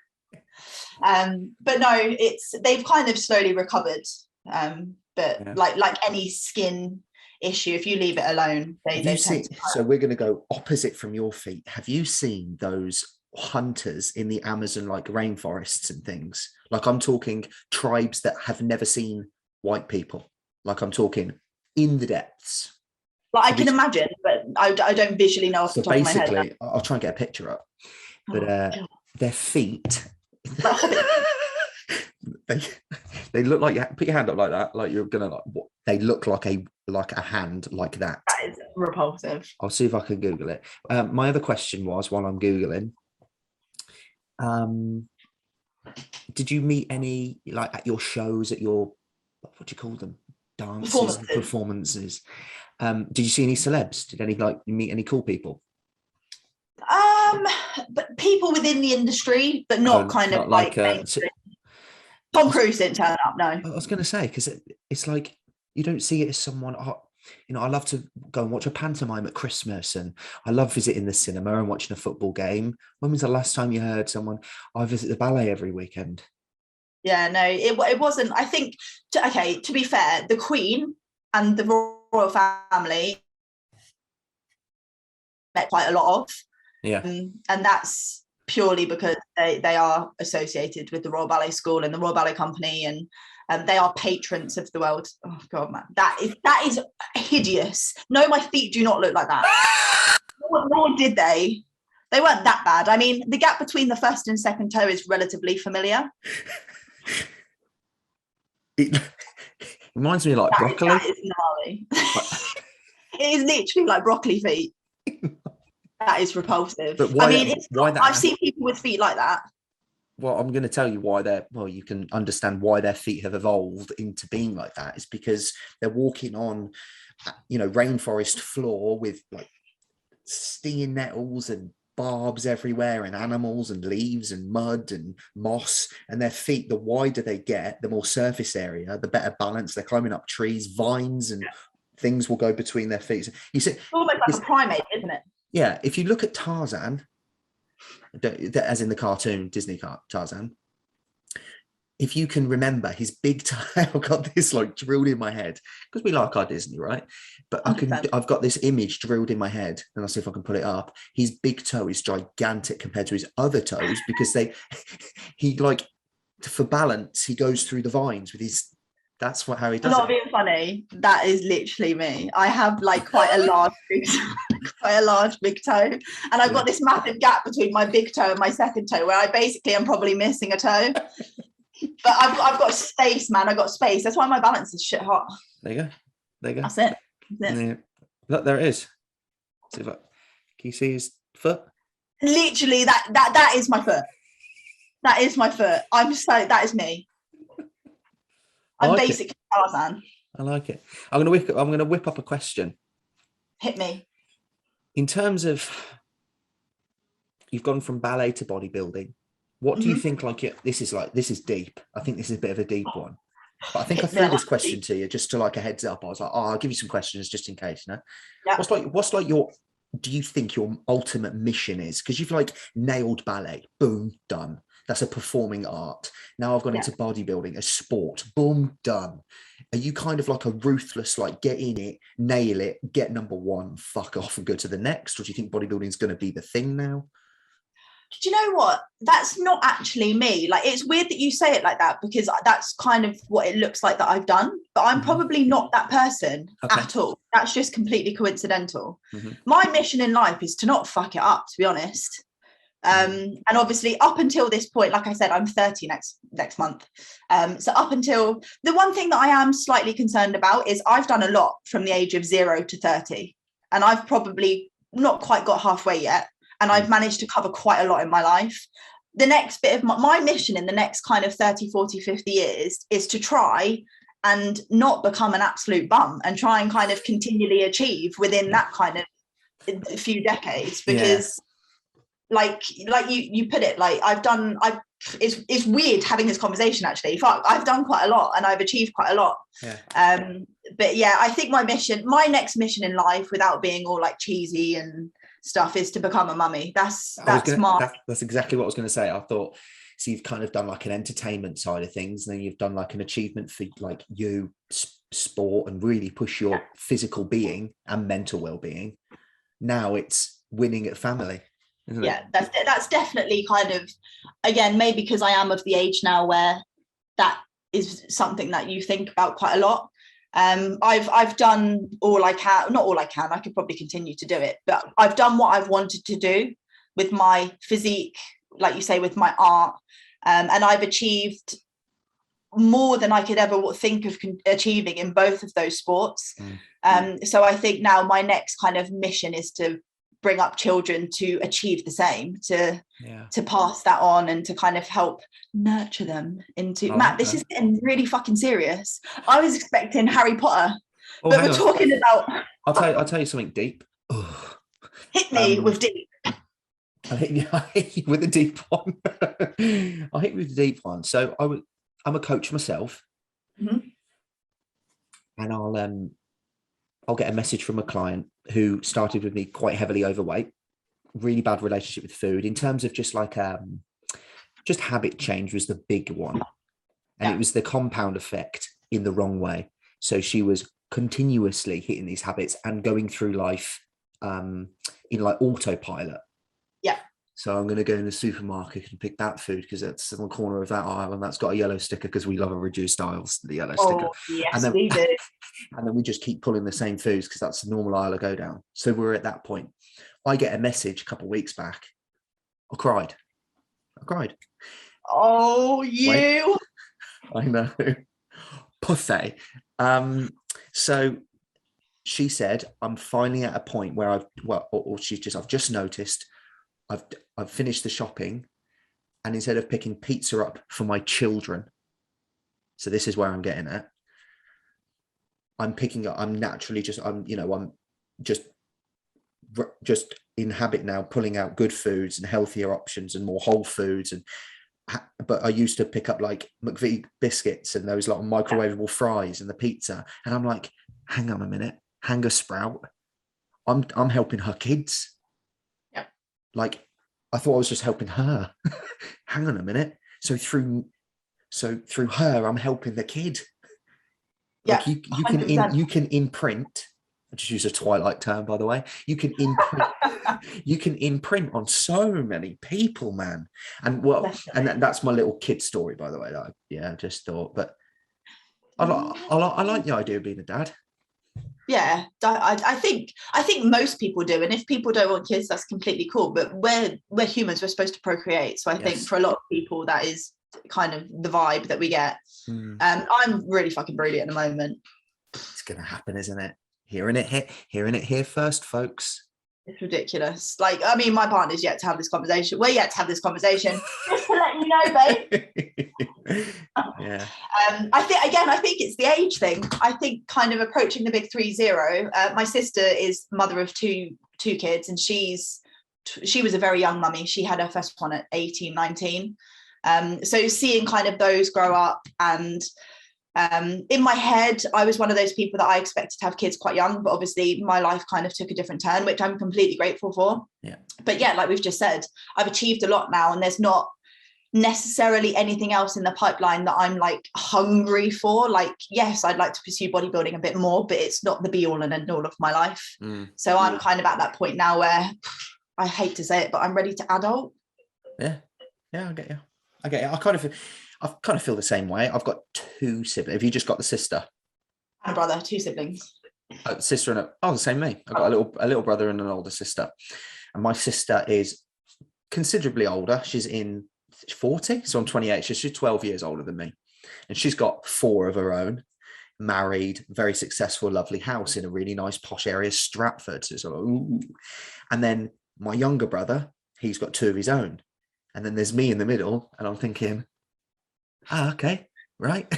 Speaker 2: But no, they've kind of slowly recovered. Like any skin issue, if you leave it alone,
Speaker 1: so we're going to go opposite from your feet. Have you seen those hunters in the Amazon, like rainforests and things? Like I'm talking tribes that have never seen white people. Like I'm talking in the depths.
Speaker 2: Like I can imagine, but I don't visually know off the top of my head. So basically,
Speaker 1: I'll try and get a picture up. But their feet, they look like, put your hand up like that, like you're gonna like. What? They look like a hand like that.
Speaker 2: That is repulsive.
Speaker 1: I'll see if I can Google it. My other question was, while I'm Googling, did you meet any, like at your shows, at your, what do you call them, dances, performances? Did you see any celebs? Did you meet any cool people?
Speaker 2: But people within the industry, but not kind of like Tom Cruise didn't turn up. No,
Speaker 1: I was going to say, because it's like you don't see it as someone. I love to go and watch a pantomime at Christmas, and I love visiting the cinema and watching a football game. When was the last time you heard someone? I visit the ballet every weekend.
Speaker 2: Yeah, no, it wasn't. I think. To be fair, the Queen and the royal family met quite a lot of.
Speaker 1: Yeah,
Speaker 2: and that's purely because they are associated with the Royal Ballet School and the Royal Ballet Company, and they are patrons of the world. Oh God, man, that is hideous. No, my feet do not look like that. Nor did they. They weren't that bad. I mean, the gap between the first and second toe is relatively familiar.
Speaker 1: It reminds me of like broccoli.
Speaker 2: That is gnarly. It is literally like broccoli feet. That is repulsive.
Speaker 1: But why? I mean,
Speaker 2: I've seen people with feet like that.
Speaker 1: Well, I'm going to tell you why you can understand why their feet have evolved into being like that. It's because they're walking on, rainforest floor with like stinging nettles and barbs everywhere and animals and leaves and mud and moss, and their feet, the wider they get, the more surface area, the better balance. They're climbing up trees, vines and things will go between their feet. You see,
Speaker 2: it's almost like a primate, isn't it?
Speaker 1: Yeah, if you look at Tarzan, as in the cartoon Disney Tarzan, if you can remember his big toe, I've got this like drilled in my head because we like our Disney, right? But I've got this image drilled in my head, and I'll see if I can pull it up. His big toe is gigantic compared to his other toes because he like, for balance, he goes through the vines with his. That's how he does it.
Speaker 2: Not being funny. That is literally me. I have like quite a large big toe, and I've got this massive gap between my big toe and my second toe, where I basically am probably missing a toe. But I've got space, man. I've got space. That's why my balance is shit hot.
Speaker 1: There you go.
Speaker 2: That's it.
Speaker 1: Yeah. Look, there it is. See can you see his foot?
Speaker 2: Literally, that is my foot. That is my foot. That is me. I'm basically Tarzan.
Speaker 1: I like it. I'm gonna whip up a question.
Speaker 2: Hit me.
Speaker 1: In terms of, you've gone from ballet to bodybuilding. What do you think? This is deep. I think this is a bit of a deep one. But I think I threw this question to you just to like a heads up. I was like, I'll give you some questions just in case. Yeah. What's like your? Do you think your ultimate mission is? Because you've like nailed ballet, boom, done. That's a performing art. Now I've gone into bodybuilding, a sport, boom, done. Are you kind of like a ruthless, like get in it, nail it, get number one, fuck off and go to the next? Or do you think bodybuilding is going to be the thing now?
Speaker 2: Do you know what? That's not actually me. Like, it's weird that you say it like that because that's kind of what it looks like that I've done. But I'm probably not that person at all. That's just completely coincidental. My mission in life is to not fuck it up, to be honest. And obviously up until this point, like I said, I'm 30 next month. So up until, the one thing that I am slightly concerned about is I've done a lot from the age of 0 to 30. And I've probably not quite got halfway yet. And I've managed to cover quite a lot in my life. The next bit of my mission in the next kind of 30, 40, 50 years is to try and not become an absolute bum and try and kind of continually achieve within that kind of a few decades. Because like you put it, like it's weird having this conversation actually. Fuck, I've done quite a lot and I've achieved quite a lot. But yeah, I think my next mission in life, without being all like cheesy and stuff, is to become a mummy. That's
Speaker 1: exactly what I was going to say. I thought, so you've kind of done like an entertainment side of things, and then you've done like an achievement for like you sport and really push your physical being and mental well-being. Now it's winning at family, isn't it?
Speaker 2: That's definitely kind of, again, maybe because I am of the age now where that is something that you think about quite a lot. I've done all I can, not all I can, I could probably continue to do it, but I've done what I've wanted to do with my physique, like you say, with my art, and I've achieved more than I could ever think of achieving in both of those sports. So I think now my next kind of mission is to bring up children to achieve the same, to pass that on and to kind of help nurture them into Matt. This is getting really fucking serious. I was expecting Harry Potter, but we're talking about.
Speaker 1: I'll tell you something deep.
Speaker 2: Hit me with deep.
Speaker 1: I hit you with a deep one. I hit you with a deep one. So I'm a coach myself, and I'll get a message from a client who started with me quite heavily overweight, really bad relationship with food. In terms of just like just habit change was the big one, and it was the compound effect in the wrong way. So she was continuously hitting these habits and going through life in like autopilot. So I'm going to go in the supermarket and pick that food because it's in the corner of that aisle and that's got a yellow sticker because we love a reduced aisles, the yellow sticker.
Speaker 2: Yes,
Speaker 1: and then,
Speaker 2: we do.
Speaker 1: And then we just keep pulling the same foods because that's the normal aisle I go down. So we're at that point. I get a message a couple of weeks back. I cried.
Speaker 2: Oh, you.
Speaker 1: Wait. I know. Pussy. So she said, I'm finally at a point where I've just noticed I've finished the shopping, and instead of picking pizza up for my children, so this is where I'm getting at, I'm just in habit now, pulling out good foods and healthier options and more whole foods. But I used to pick up like McVie biscuits and those like microwavable fries and the pizza. And I'm like, hang on a minute, hang a sprout. I'm helping her kids.
Speaker 2: Yeah.
Speaker 1: Like, I thought I was just helping her. Hang on a minute. So through her, I'm helping the kid. Like,
Speaker 2: yeah,
Speaker 1: you can imprint. I just use a Twilight term, by the way. You can imprint on so many people, man. And that's my little kid story, by the way. I just thought, but I like the idea of being a dad.
Speaker 2: Yeah, I think most people do, and if people don't want kids, that's completely cool. But we're humans; we're supposed to procreate. So I think for a lot of people, that is kind of the vibe that we get. I'm really fucking broody at the moment.
Speaker 1: It's gonna happen, isn't it? Hearing it here first, folks.
Speaker 2: It's ridiculous. Like, I mean, my partner's yet to have this conversation. We're yet to have this conversation. Just to let you know, babe.
Speaker 1: Yeah.
Speaker 2: I think it's the age thing. I think kind of approaching the big 30. My sister is mother of two kids, and she was a very young mummy. She had her first one at 18, 19. So seeing kind of those grow up, and in my head, I was one of those people that I expected to have kids quite young, but obviously my life kind of took a different turn, which I'm completely grateful for.
Speaker 1: Yeah.
Speaker 2: But yeah, like we've just said, I've achieved a lot now, and there's not necessarily anything else in the pipeline that I'm like hungry for. Like, yes, I'd like to pursue bodybuilding a bit more, but it's not the be all and end all of my life. So I'm kind of at that point now where, I hate to say it, but I'm ready to adult.
Speaker 1: Yeah, I get you. I kind of feel the same way. I've got 2 siblings. Have you just got the sister?
Speaker 2: And a brother, 2 siblings.
Speaker 1: Sister and the same me. I've got a little brother and an older sister. And my sister is considerably older. She's in 40, so I'm 28. She's 12 years older than me. And she's got 4 of her own, married, very successful, lovely house in a really nice posh area, Stratford. So it's like, ooh. And then my younger brother, he's got 2 of his own. And then there's me in the middle, and I'm thinking, okay, right.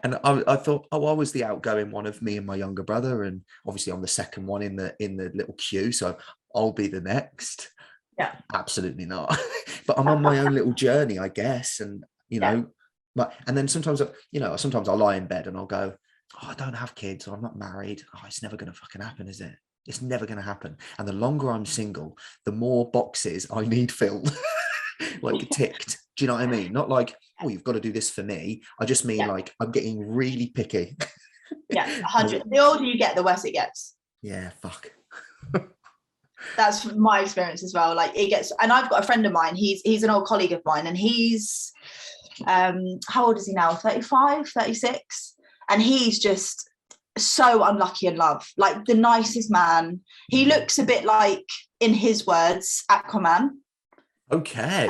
Speaker 1: And I thought, I was the outgoing one of me and my younger brother, and obviously I'm the second one in the little queue, so I'll be the next.
Speaker 2: Yeah,
Speaker 1: absolutely not. But I'm on my own little journey, I guess. And and then sometimes I'll lie in bed and I'll go, I don't have kids, or I'm not married. It's never gonna fucking happen, is it? It's never gonna happen. And the longer I'm single, the more boxes I need filled. Like ticked. Do you know what I mean? Not like, you've got to do this for me. I just mean like, I'm getting really picky.
Speaker 2: Yeah, 100. The older you get, the worse it gets.
Speaker 1: Yeah, fuck.
Speaker 2: That's my experience as well. Like, it gets, and I've got a friend of mine, he's an old colleague of mine, and he's how old is he now? 35, 36. And he's just so unlucky in love. Like, the nicest man. He looks a bit like, in his words, Aquaman.
Speaker 1: Okay.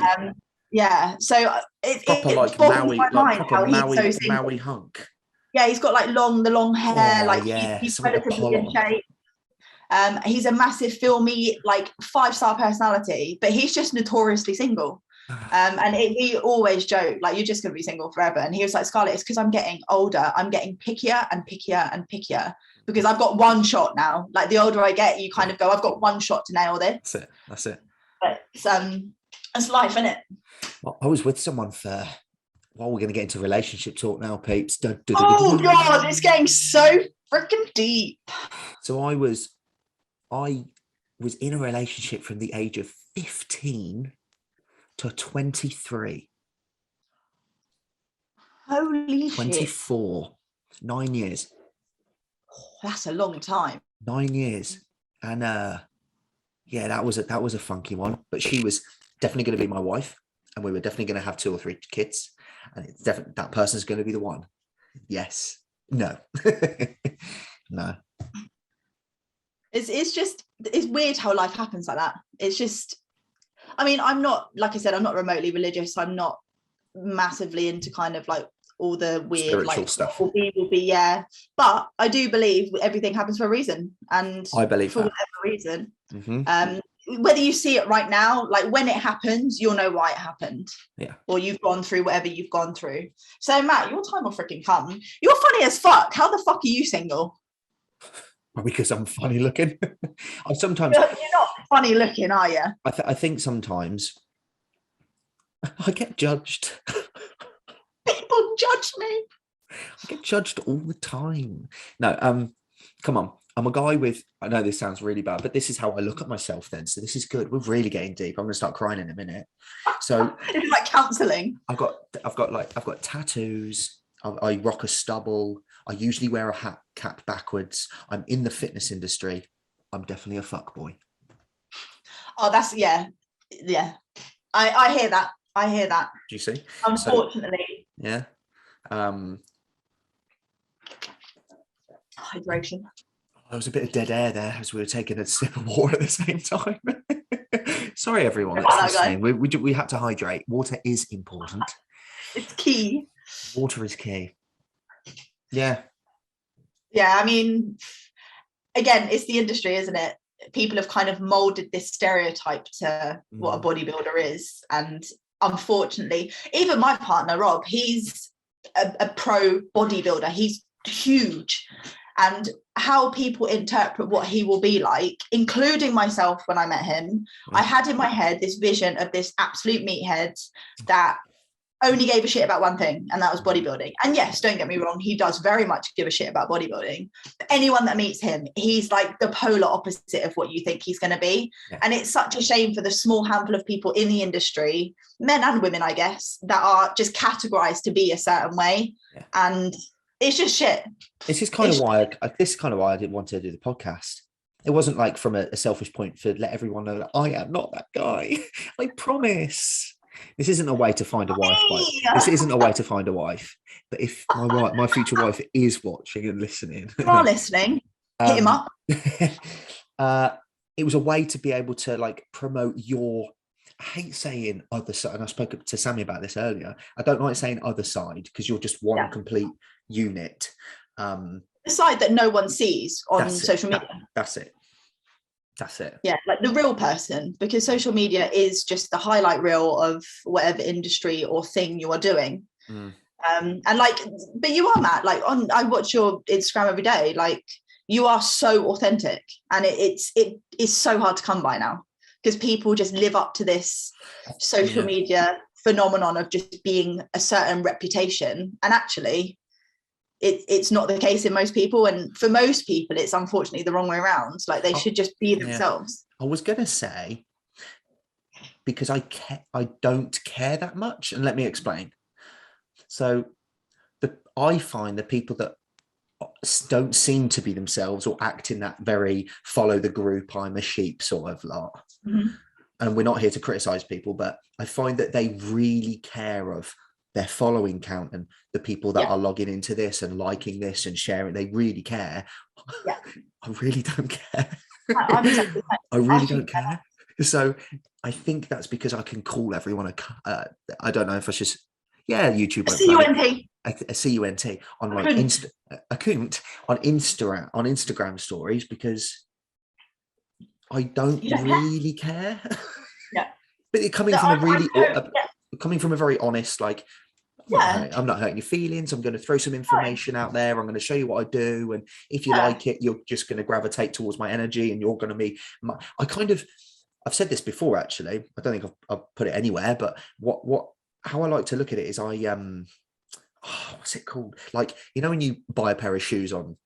Speaker 2: Yeah. So it
Speaker 1: Maui, Maui hunk.
Speaker 2: Yeah, he's got like the long hair. He's relatively in shape. He's a massive filmy, like 5-star personality, but he's just notoriously single. And he always joked, like, you're just gonna be single forever. And he was like, Scarlett, it's because I'm getting older. I'm getting pickier and pickier and pickier, because I've got one shot now. Like, the older I get, you kind of go, I've got one shot to nail this.
Speaker 1: That's it.
Speaker 2: But it's life, isn't it?
Speaker 1: Well, I was with someone for, we're going to get into relationship talk now, peeps.
Speaker 2: Oh God, it's getting so freaking deep.
Speaker 1: So I was in a relationship from the age of 15 to 23.
Speaker 2: Holy
Speaker 1: 24. Shit. 9 years.
Speaker 2: Oh, that's a long time.
Speaker 1: 9 years. And that was a funky one. But she was definitely going to be my wife, and we were definitely going to have 2 or 3 kids, and it's definitely that person's going to be the one. Yes. No. No.
Speaker 2: It's weird how life happens like that. It's just, I mean, I'm not, like I said, I'm not remotely religious. I'm not massively into kind of like all the weird
Speaker 1: spiritual
Speaker 2: like
Speaker 1: stuff
Speaker 2: will be, yeah. But I do believe everything happens for a reason, and
Speaker 1: I believe
Speaker 2: for
Speaker 1: that.
Speaker 2: whatever reason, whether you see it right now, like when it happens, you'll know why it happened.
Speaker 1: Yeah.
Speaker 2: Or you've gone through whatever you've gone through. So Matt, your time will freaking come. You're funny as fuck. How the fuck are you single?
Speaker 1: Because I'm funny looking. I sometimes
Speaker 2: You're not funny looking, are you?
Speaker 1: I think sometimes I get judged.
Speaker 2: People judge me.
Speaker 1: I get judged all the time. No, come on. I'm a guy with, I know this sounds really bad, but this is how I look at myself then. So this is good. We're really getting deep. I'm going to start crying in a minute. So
Speaker 2: it's like counselling.
Speaker 1: I've got tattoos. I rock a stubble. I usually wear a hat cap backwards. I'm in the fitness industry. I'm definitely a fuckboy.
Speaker 2: Oh, that's, yeah. I hear that. I hear that.
Speaker 1: Do you see?
Speaker 2: Unfortunately.
Speaker 1: So, yeah.
Speaker 2: Hydration.
Speaker 1: There was a bit of dead air there as we were taking a sip of water at the same time. Sorry, everyone that's listening. We had to hydrate. Water is important.
Speaker 2: It's key.
Speaker 1: Water is key. Yeah.
Speaker 2: Yeah, I mean, again, it's the industry, isn't it? People have kind of molded this stereotype to what a bodybuilder is. And unfortunately, even my partner, Rob, he's a pro bodybuilder. He's huge. And how people interpret what he will be like, including myself when I met him, I had in my head this vision of this absolute meathead that only gave a shit about one thing, and that was bodybuilding. And yes, don't get me wrong, he does very much give a shit about bodybuilding. But anyone that meets him, he's like the polar opposite of what you think he's going to be. Yeah. And it's such a shame for the small handful of people in the industry, men and women, I guess, that are just categorized to be a certain way. Yeah. And it's just shit.
Speaker 1: This is kind of why I didn't want to do the podcast. It wasn't like from a selfish point to let everyone know that I am not that guy. I promise. This isn't a way to find a wife. This isn't a way to find a wife. But if my future wife is watching and listening,
Speaker 2: listening, hit him up.
Speaker 1: It was a way to be able to like promote your. I hate saying other side, and I spoke to Sammy about this earlier. I don't like saying other side because you're just one complete unit. The
Speaker 2: side that no one sees on social media.
Speaker 1: That's it.
Speaker 2: Yeah, like the real person, because social media is just the highlight reel of whatever industry or thing you are doing. And like, but you are, Matt, like I watch your Instagram every day, like you are so authentic, and it is so hard to come by now because people just live up to this social media phenomenon of just being a certain reputation, and actually it's not the case in most people, and for most people it's unfortunately the wrong way around. Like they should just be themselves.
Speaker 1: I was gonna say, because I don't care that much, and let me explain. So I find the people that don't seem to be themselves or act in that very follow the group, I'm a sheep sort of lot, and we're not here to criticize people, but I find that they really care of their following count and the people that are logging into this and liking this and sharing. They really care. I really don't care. I really don't care. So I think that's because I can call everyone I don't know if I should. Yeah, YouTube. A CUNT on like a cunt on Instagram stories because I don't really care.
Speaker 2: Yeah,
Speaker 1: but it coming from a very honest, like, I'm not hurting your feelings. I'm going to throw some information out there. I'm going to show you what I do, and if you like it, you're just going to gravitate towards my energy, and you're going to be. I've said this before, actually. I don't think I've put it anywhere, but how I like to look at it is what's it called? Like, you know, when you buy a pair of shoes on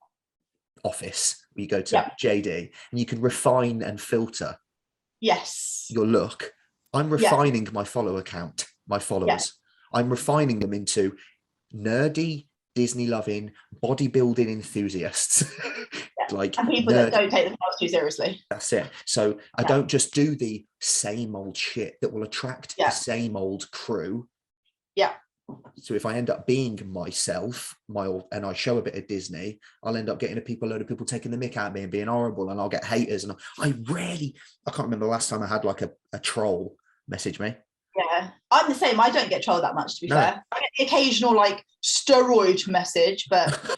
Speaker 1: Office, you go to JD, and you can refine and filter.
Speaker 2: Yes.
Speaker 1: Your look. I'm refining my follower count, my followers. I'm refining them into nerdy, Disney-loving, bodybuilding enthusiasts. Like,
Speaker 2: and people that don't take themselves too seriously.
Speaker 1: That's it. So I don't just do the same old shit that will attract the same old crew. Yeah. So if I end up being myself, and I show a bit of Disney, I'll end up getting a load of people taking the mick out of me and being horrible, and I'll get haters. And I can't remember the last time I had like a troll message me.
Speaker 2: Yeah, I'm the same. I don't get trolled that much, to be fair. I get the occasional like steroid message, but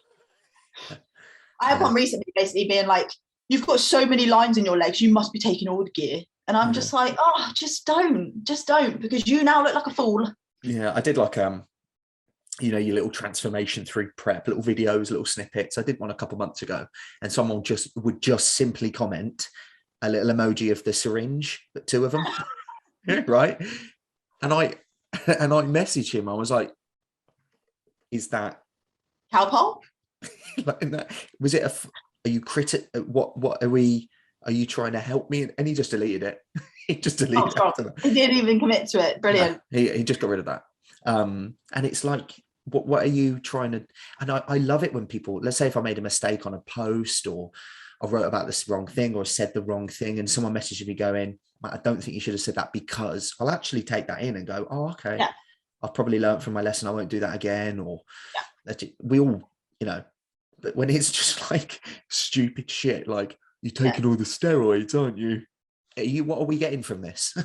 Speaker 2: I had one recently basically being like, you've got so many lines in your legs, you must be taking all the gear. And I'm just like, oh, just don't, because you now look like a fool.
Speaker 1: Yeah, I did like you know, your little transformation through prep, little videos, little snippets. I did one a couple months ago, and someone would just simply comment a little emoji of the syringe, but 2 of them, right? And I messaged him. I was like, "Is that
Speaker 2: cowpole?
Speaker 1: Was it are you what are we? Are you trying to help me?" And he just deleted it. He just deleted it after that.
Speaker 2: He didn't even commit to it. Brilliant.
Speaker 1: No, he just got rid of that. And it's like, what are you trying to? And I love it when people, let's say if I made a mistake on a post, or I wrote about this wrong thing, or said the wrong thing, and someone messaged me going, I don't think you should have said that, because I'll actually take that in and go, oh, okay, yeah. I've probably learned from my lesson. I won't do that again. Or we all, you know, but when it's just like stupid shit, like, you're taking all the steroids, aren't you? What are we getting from this?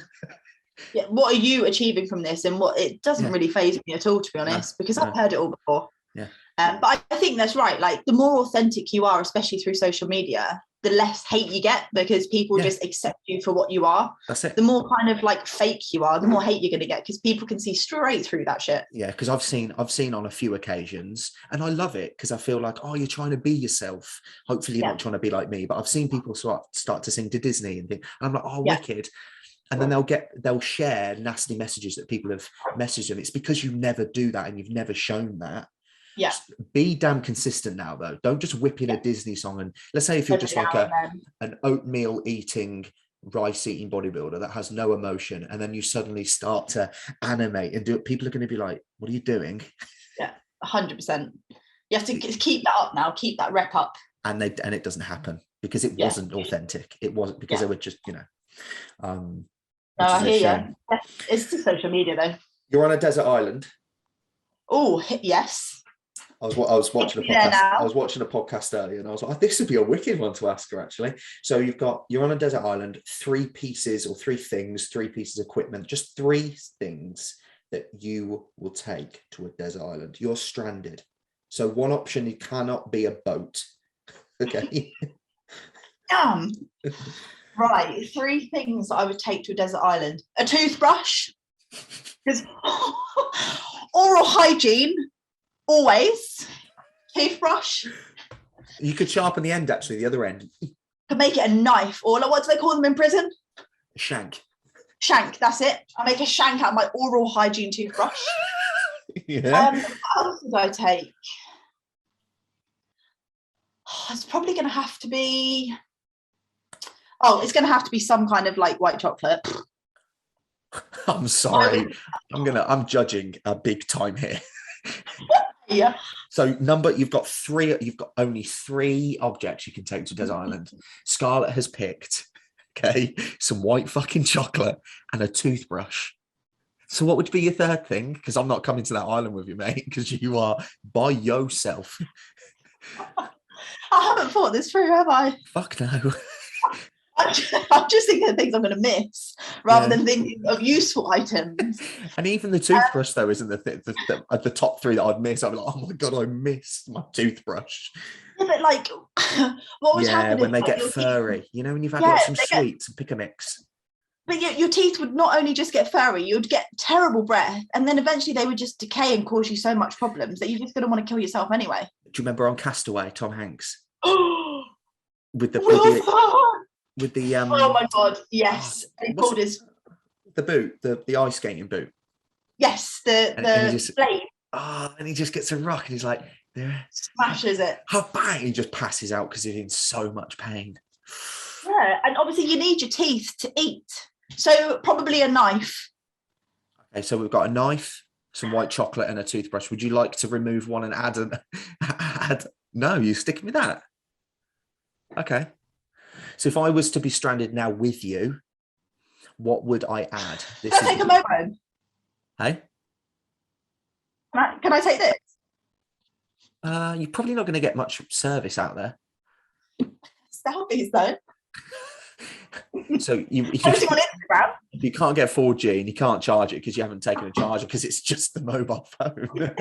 Speaker 2: Yeah, what are you achieving from this? And what, it doesn't really faze me at all, to be honest, because I've heard it all before.
Speaker 1: Yeah.
Speaker 2: But I think that's right. Like, the more authentic you are, especially through social media, the less hate you get, because people just accept you for what you are.
Speaker 1: That's it.
Speaker 2: The more kind of like fake you are, the more hate you're going to get, because people can see straight through that shit.
Speaker 1: Yeah, because I've seen on a few occasions, and I love it, because I feel like, oh, you're trying to be yourself. Hopefully you're not trying to be like me. But I've seen people start to sing to Disney and think, and I'm like, oh, wicked. And then they'll share nasty messages that people have messaged them. It's because you never do that, and you've never shown that.
Speaker 2: Yeah.
Speaker 1: Just be damn consistent now, though. Don't just whip in a Disney song. And let's say if you're just like an oatmeal eating, rice eating bodybuilder that has no emotion, and then you suddenly start to animate and do it, people are going to be like, what are you doing?
Speaker 2: Yeah, 100%. You have to keep that up now, keep that rep up. And
Speaker 1: it doesn't happen, because it wasn't authentic. It wasn't, because they were just, you know.
Speaker 2: No, I hear you. It's just social media, though.
Speaker 1: You're on a desert island.
Speaker 2: Oh, yes.
Speaker 1: I was watching a podcast. I was watching a podcast earlier, and I was like, oh, this would be a wicked one to ask her, actually. So you're on a desert island, 3 pieces of equipment, just 3 things that you will take to a desert island. You're stranded. So one option, you cannot be a boat. Okay.
Speaker 2: Right, 3 things that I would take to a desert island. A toothbrush, because oral hygiene, always. Toothbrush.
Speaker 1: You could sharpen the end, actually, the other end.
Speaker 2: Could make it a knife, or what do they call them in prison?
Speaker 1: A shank.
Speaker 2: Shank, that's it. I'll make a shank out of my oral hygiene toothbrush.
Speaker 1: Yeah.
Speaker 2: What else did I take? It's probably going to have to be... it's going to have to be some kind of like white chocolate.
Speaker 1: I'm sorry. I'm judging big time here.
Speaker 2: Yeah.
Speaker 1: So you've got only 3 objects you can take to desert island. Scarlett has picked, some white fucking chocolate and a toothbrush. So what would be your 3rd thing? Because I'm not coming to that island with you, mate, because you are by yourself.
Speaker 2: I haven't thought this through, have I?
Speaker 1: Fuck no.
Speaker 2: I'm just thinking of things I'm going to miss, rather than thinking of useful items.
Speaker 1: And even the toothbrush, though, isn't the top 3 that I'd miss. I'm like, oh my God, I missed my toothbrush.
Speaker 2: Yeah, but like, what would happen
Speaker 1: when they get furry? You know, when you've had some sweets and pick a mix.
Speaker 2: But your teeth would not only just get furry, you'd get terrible breath, and then eventually they would just decay and cause you so much problems that you're just going to want to kill yourself anyway.
Speaker 1: Do you remember on Castaway, Tom Hanks? with the
Speaker 2: oh my God, yes.
Speaker 1: The boot, the ice skating boot.
Speaker 2: Yes, the blade.
Speaker 1: And he just gets a rock and he's like,
Speaker 2: smashes it.
Speaker 1: Oh, bang! He just passes out because he's in so much pain.
Speaker 2: Yeah, and obviously you need your teeth to eat. So probably a knife.
Speaker 1: Okay, so we've got a knife, some white chocolate, and a toothbrush. Would you like to remove one and add? No, you sticking with that? Okay. So if I was to be stranded now with you, what would I add?
Speaker 2: Can I take a mobile?
Speaker 1: Hey?
Speaker 2: Can I take this?
Speaker 1: You're probably not going to get much service out there.
Speaker 2: Selfies, though.
Speaker 1: So you
Speaker 2: posting on Instagram.
Speaker 1: You can't get 4G and you can't charge it because you haven't taken a charger because it's just the mobile phone.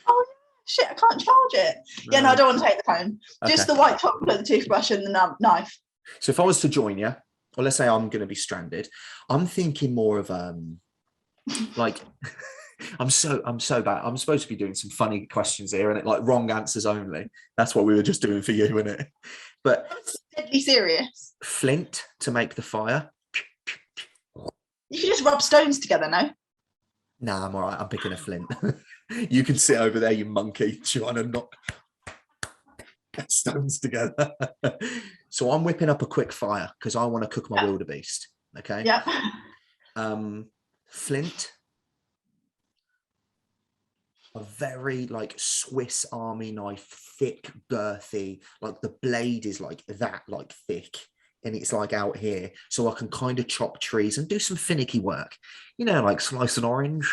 Speaker 2: Oh shit, I can't charge it. Yeah, no, I don't want to take the phone. Okay. Just the white chocolate, the toothbrush, and the knife.
Speaker 1: So if I was to join you, or let's say I'm going to be stranded, I'm thinking more of like I'm so bad. I'm supposed to be doing some funny questions here, and like wrong answers only. That's what we were just doing for you, isn't it? But
Speaker 2: that's deadly serious.
Speaker 1: Flint to make the fire.
Speaker 2: You can just rub stones together, no?
Speaker 1: Nah, I'm all right. I'm picking a flint. You can sit over there, you monkey, trying to knock stones together. So I'm whipping up a quick fire because I want to cook my wildebeest. Okay.
Speaker 2: Yeah.
Speaker 1: Flint. A very like Swiss Army knife, thick, girthy. Like the blade is like that, like thick. And it's like out here, so I can kind of chop trees and do some finicky work, like slice an orange,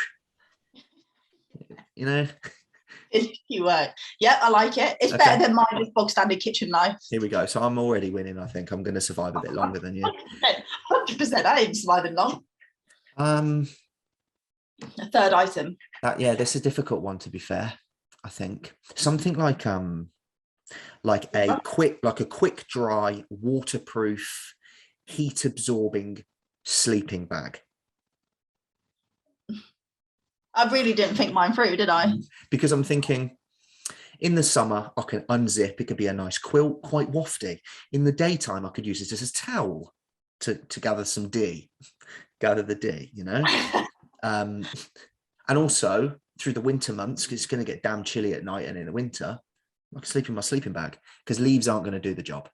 Speaker 2: finicky work. Yeah, I like it. It's better than my just bog standard kitchen knife.
Speaker 1: Here we go. So I'm already winning. I think I'm going to survive a bit longer than you.
Speaker 2: 100%. I ain't surviving long. A third item.
Speaker 1: This is a difficult one, to be fair. I think something like a quick dry, waterproof, heat absorbing sleeping bag.
Speaker 2: I really didn't think mine through, did I?
Speaker 1: Because I'm thinking in the summer I can unzip, it could be a nice quilt, quite wafty. In the daytime I could use it as a towel to gather some gather the D, and also through the winter months, because it's going to get damn chilly at night and in the winter, I can sleep in my sleeping bag because leaves aren't going to do the job.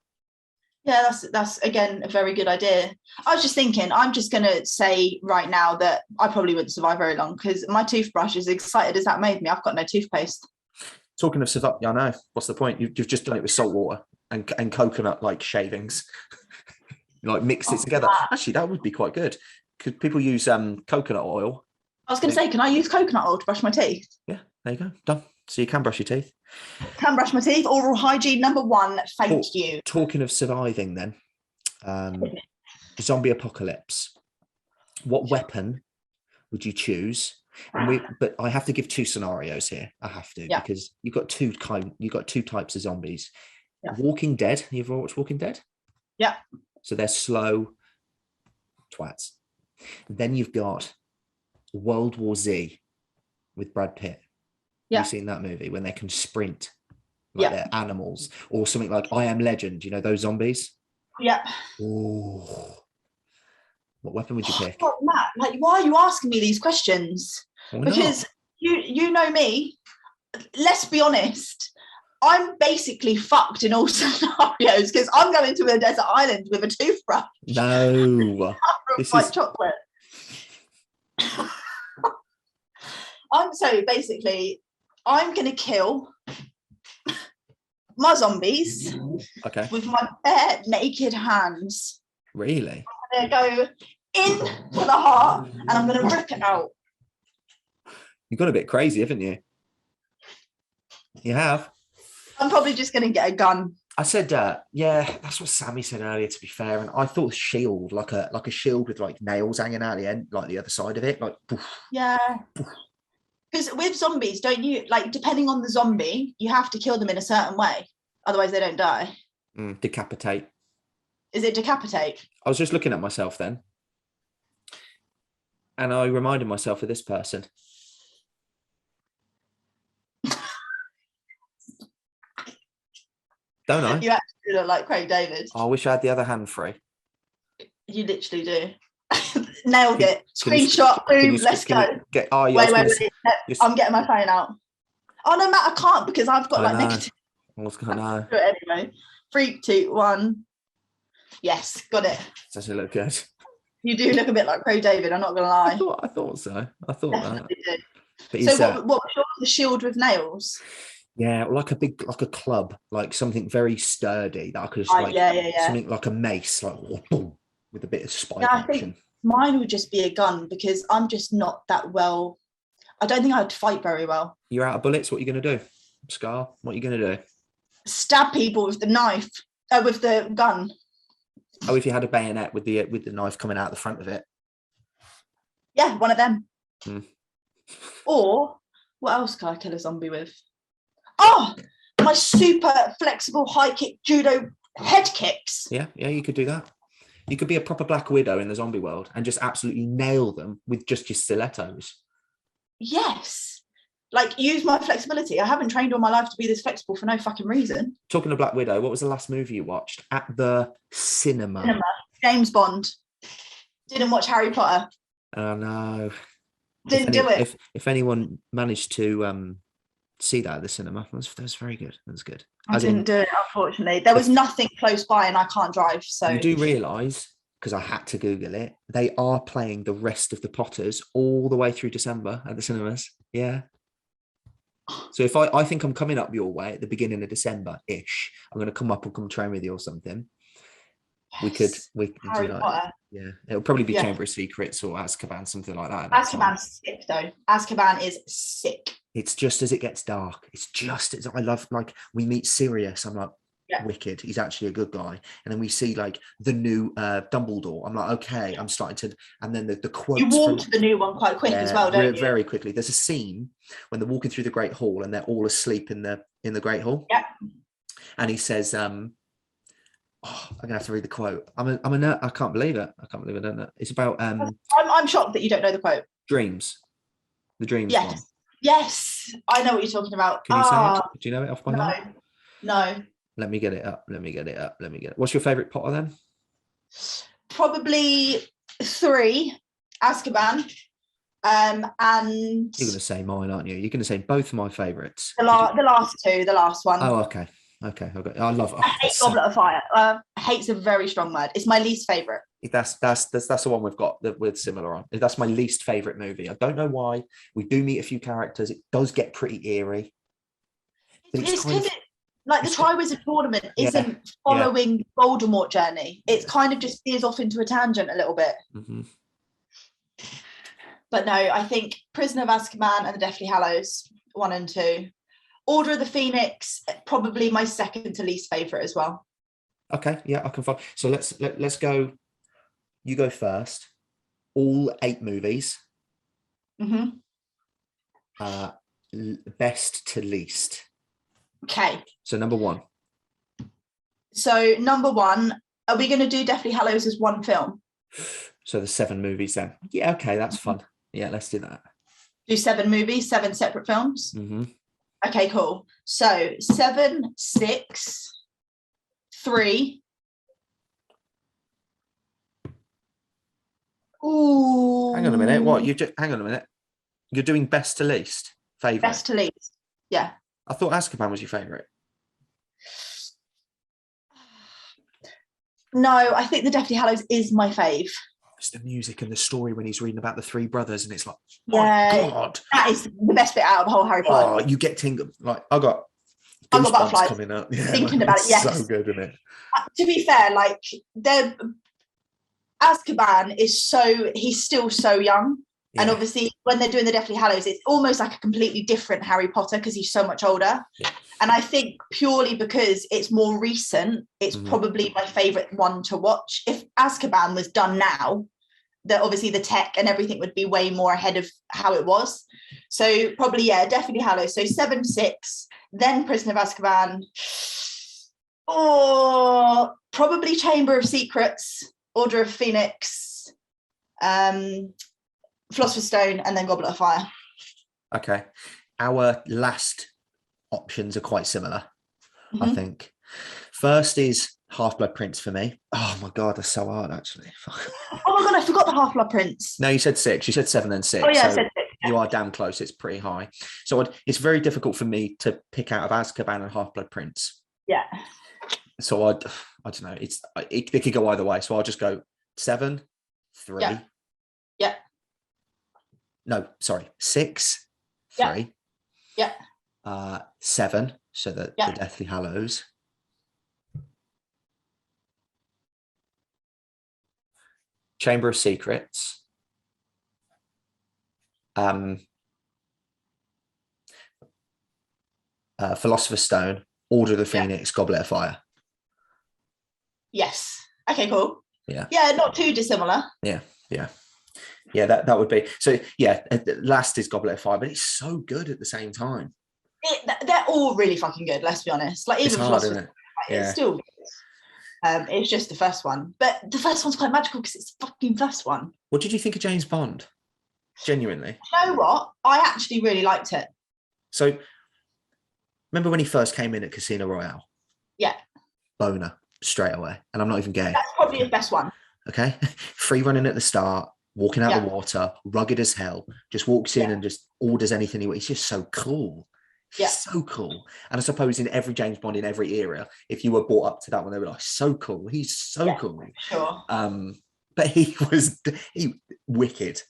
Speaker 2: Yeah, that's again a very good idea. I was just thinking, I'm just going to say right now that I probably wouldn't survive very long because my toothbrush, as excited as that made me, I've got no toothpaste.
Speaker 1: Talking of survive, I know. What's the point? You've just done it with salt water and coconut like shavings, like mix it together. Actually, that would be quite good. Could people use coconut oil?
Speaker 2: I was going to say, can I use coconut oil to brush my teeth?
Speaker 1: Yeah, there you go. Done. So you can brush your teeth.
Speaker 2: Can brush my teeth. Oral hygiene number 1. Thank you.
Speaker 1: Talking of surviving then, zombie apocalypse. What weapon would you choose? But I have to give 2 scenarios here. I have to because you've got two types of zombies. Yeah. Walking Dead. You ever watched Walking Dead?
Speaker 2: Yeah.
Speaker 1: So they're slow twats. Then you've got World War Z with Brad Pitt. Yeah. You've seen that movie when they can sprint like they're animals, or something like I Am Legend, those zombies?
Speaker 2: Yeah.
Speaker 1: Ooh. What weapon would you pick?
Speaker 2: Oh, Matt, why are you asking me these questions? Because you know me, let's be honest, I'm basically fucked in all scenarios because I'm going to a desert island with a toothbrush.
Speaker 1: No.
Speaker 2: This is chocolate. I'm going to kill my zombies with my bare naked hands.
Speaker 1: Really?
Speaker 2: I'm going to go in for the heart and I'm going to rip it out.
Speaker 1: You've got a bit crazy, haven't you? You have.
Speaker 2: I'm probably just going to get a gun.
Speaker 1: I said, that's what Sammy said earlier, to be fair. And I thought shield, like a shield with like nails hanging out the end, like the other side of it. Like, poof,
Speaker 2: yeah. Because with zombies, don't you, depending on the zombie, you have to kill them in a certain way. Otherwise, they don't die.
Speaker 1: Decapitate.
Speaker 2: Is it decapitate?
Speaker 1: I was just looking at myself then. And I reminded myself of this person. Don't I?
Speaker 2: You actually look like Craig David.
Speaker 1: I wish I had the other hand free.
Speaker 2: You literally do. Nailed it. Screenshot, boom, let's go. Wait. I'm getting my phone out. Oh no, Matt, I can't because I've got negative.
Speaker 1: I was going to
Speaker 2: do it anyway. 3, 2, 1. Yes, got it.
Speaker 1: Does it look good?
Speaker 2: You do look a bit like Craig David, I'm not going to lie.
Speaker 1: I thought so. I thought
Speaker 2: definitely
Speaker 1: that.
Speaker 2: Did. So what was the shield with nails?
Speaker 1: Yeah, like a club, like something very sturdy that I could just something like a mace, like boom, with a bit of spike action. I think
Speaker 2: mine would just be a gun because I'm just not that well. I don't think I'd fight very well.
Speaker 1: You're out of bullets. What are you going to do, Scar? What are you going to do?
Speaker 2: Stab people with the knife, with the gun.
Speaker 1: Oh, if you had a bayonet with the knife coming out the front of it.
Speaker 2: Yeah, one of them.
Speaker 1: Mm.
Speaker 2: Or what else can I kill a zombie with? Oh, my super flexible high kick judo head kicks.
Speaker 1: Yeah, you could do that. You could be a proper Black Widow in the zombie world and just absolutely nail them with just your stilettos.
Speaker 2: Yes. Like, use my flexibility. I haven't trained all my life to be this flexible for no fucking reason.
Speaker 1: Talking of Black Widow, what was the last movie you watched? At the cinema.
Speaker 2: James Bond. Didn't watch Harry Potter.
Speaker 1: Oh, no.
Speaker 2: Didn't do it.
Speaker 1: If anyone managed to see that at the cinema, that was very good. That was good.
Speaker 2: I didn't do it, unfortunately. There was nothing close by and I can't drive. So
Speaker 1: you do realise, because I had to Google it, they are playing the rest of the Potters all the way through December at the cinemas. Yeah. So if I think I'm coming up your way at the beginning of December-ish, I'm going to come up and come train with you or something. Yes. We could
Speaker 2: Harry
Speaker 1: do
Speaker 2: Potter.
Speaker 1: Yeah, it'll probably be Chamber of Secrets or Azkaban, something like that.
Speaker 2: Azkaban's sick though. Azkaban is sick.
Speaker 1: It's just as it gets dark. It's just as I love, like, we meet Sirius. I'm like, wicked. He's actually a good guy. And then we see like the new Dumbledore. I'm like, okay, I'm starting to. And then the quotes.
Speaker 2: You warm to the new one quite quick as well, don't you?
Speaker 1: Very quickly. There's a scene when they're walking through the Great Hall and they're all asleep in the Great Hall.
Speaker 2: Yeah.
Speaker 1: And he says, I'm gonna have to read the quote. I'm a nerd. I can't believe it. I don't know. It's about
Speaker 2: I'm shocked that you don't know the quote.
Speaker 1: Dreams. The dreams
Speaker 2: yes.
Speaker 1: one.
Speaker 2: Yes. I know what you're talking about.
Speaker 1: Can you say it? Do you know it off by heart?
Speaker 2: No.
Speaker 1: Let me get it up. What's your favourite Potter then?
Speaker 2: Probably 3. Azkaban. And
Speaker 1: you're going to say mine, aren't you? You're going to say both of my favourites.
Speaker 2: The last 2, the last one.
Speaker 1: Oh, okay. I love.
Speaker 2: I hate Goblet of Fire. Hate's a very strong word. It's my least favourite.
Speaker 1: That's the one we've got that we're similar on. That's my least favourite movie. I don't know why. We do meet a few characters. It does get pretty eerie.
Speaker 2: It's because like the Triwizard Tournament isn't following Voldemort journey. It's kind of just veers off into a tangent a little bit.
Speaker 1: Mm-hmm.
Speaker 2: But no, I think Prisoner of Azkaban and the Deathly Hallows 1 and 2. Order of the Phoenix, probably my second to least favourite as well.
Speaker 1: Okay, yeah, I can follow. So let's go. You go first. All 8 movies.
Speaker 2: Mm-hmm.
Speaker 1: Best to least.
Speaker 2: Okay.
Speaker 1: So number 1.
Speaker 2: So number 1, are we going to do Deathly Hallows as one film?
Speaker 1: So the 7 movies then. Yeah, okay, that's fun. Yeah, let's do that.
Speaker 2: Do 7 movies, 7 separate films?
Speaker 1: Mm-hmm.
Speaker 2: Okay, cool. So 7, 6, 3. Ooh.
Speaker 1: Hang on a minute. What? Hang on a minute. You're doing best to least? Favourite?
Speaker 2: Best to least. Yeah.
Speaker 1: I thought Azkaban was your favourite.
Speaker 2: No, I think the Deathly Hallows is my fave.
Speaker 1: It's the music and the story when he's reading about the 3 brothers, and it's like,
Speaker 2: yeah,
Speaker 1: my God,
Speaker 2: that is the best bit out of the whole Harry Potter.
Speaker 1: Oh, you get tingle. Like I got butterflies coming up. Yeah,
Speaker 2: thinking about it. Yes,
Speaker 1: so good, isn't it?
Speaker 2: To be fair, like Azkaban is he's still so young. Yeah. And obviously, when they're doing the Deathly Hallows, it's almost like a completely different Harry Potter because he's so much older. Yeah. And I think purely because it's more recent, it's probably my favourite one to watch. If Azkaban was done now, obviously the tech and everything would be way more ahead of how it was. So probably, Deathly Hallows. So 7, 6, then Prisoner of Azkaban. Or probably Chamber of Secrets, Order of Phoenix, Philosopher's Stone, and then Goblet of Fire.
Speaker 1: Okay. Our last options are quite similar, I think. First is Half-Blood Prince for me. Oh my God, that's so hard, actually.
Speaker 2: Oh my God, I forgot the Half-Blood Prince.
Speaker 1: No, you said 6. You said 7 and 6.
Speaker 2: Oh yeah, I said 6.
Speaker 1: You are damn close. It's pretty high. So it's very difficult for me to pick out of Azkaban and Half-Blood Prince.
Speaker 2: Yeah.
Speaker 1: So I don't know. It could go either way. So I'll just go 7, 3.
Speaker 2: Yeah.
Speaker 1: No, sorry, 6, 3.
Speaker 2: Yeah.
Speaker 1: 7, so the Deathly Hallows. Chamber of Secrets. Philosopher's Stone, Order of the Phoenix, Goblet of Fire.
Speaker 2: Yes. Okay, cool.
Speaker 1: Yeah.
Speaker 2: Yeah, not too dissimilar.
Speaker 1: Yeah. Yeah, that would be. So yeah, last is Goblet of Fire, but it's so good at the same time.
Speaker 2: They're all really fucking good, let's be honest. Like even
Speaker 1: It's hard, isn't it?
Speaker 2: It's still good. It's just the first one, but the first one's quite magical because it's the fucking first one.
Speaker 1: What did you think of James Bond? Genuinely.
Speaker 2: You know what? I actually really liked it.
Speaker 1: So remember when he first came in at Casino Royale?
Speaker 2: Yeah.
Speaker 1: Boner straight away. And I'm not even gay.
Speaker 2: That's probably his best one.
Speaker 1: Okay. Free running at the start, walking out the water, rugged as hell, just walks in and just orders anything he wants. He's just so cool. He's so cool. And I suppose in every James Bond in every era, if you were brought up to that one, they were like, so cool. He's so cool.
Speaker 2: Sure.
Speaker 1: But he wicked.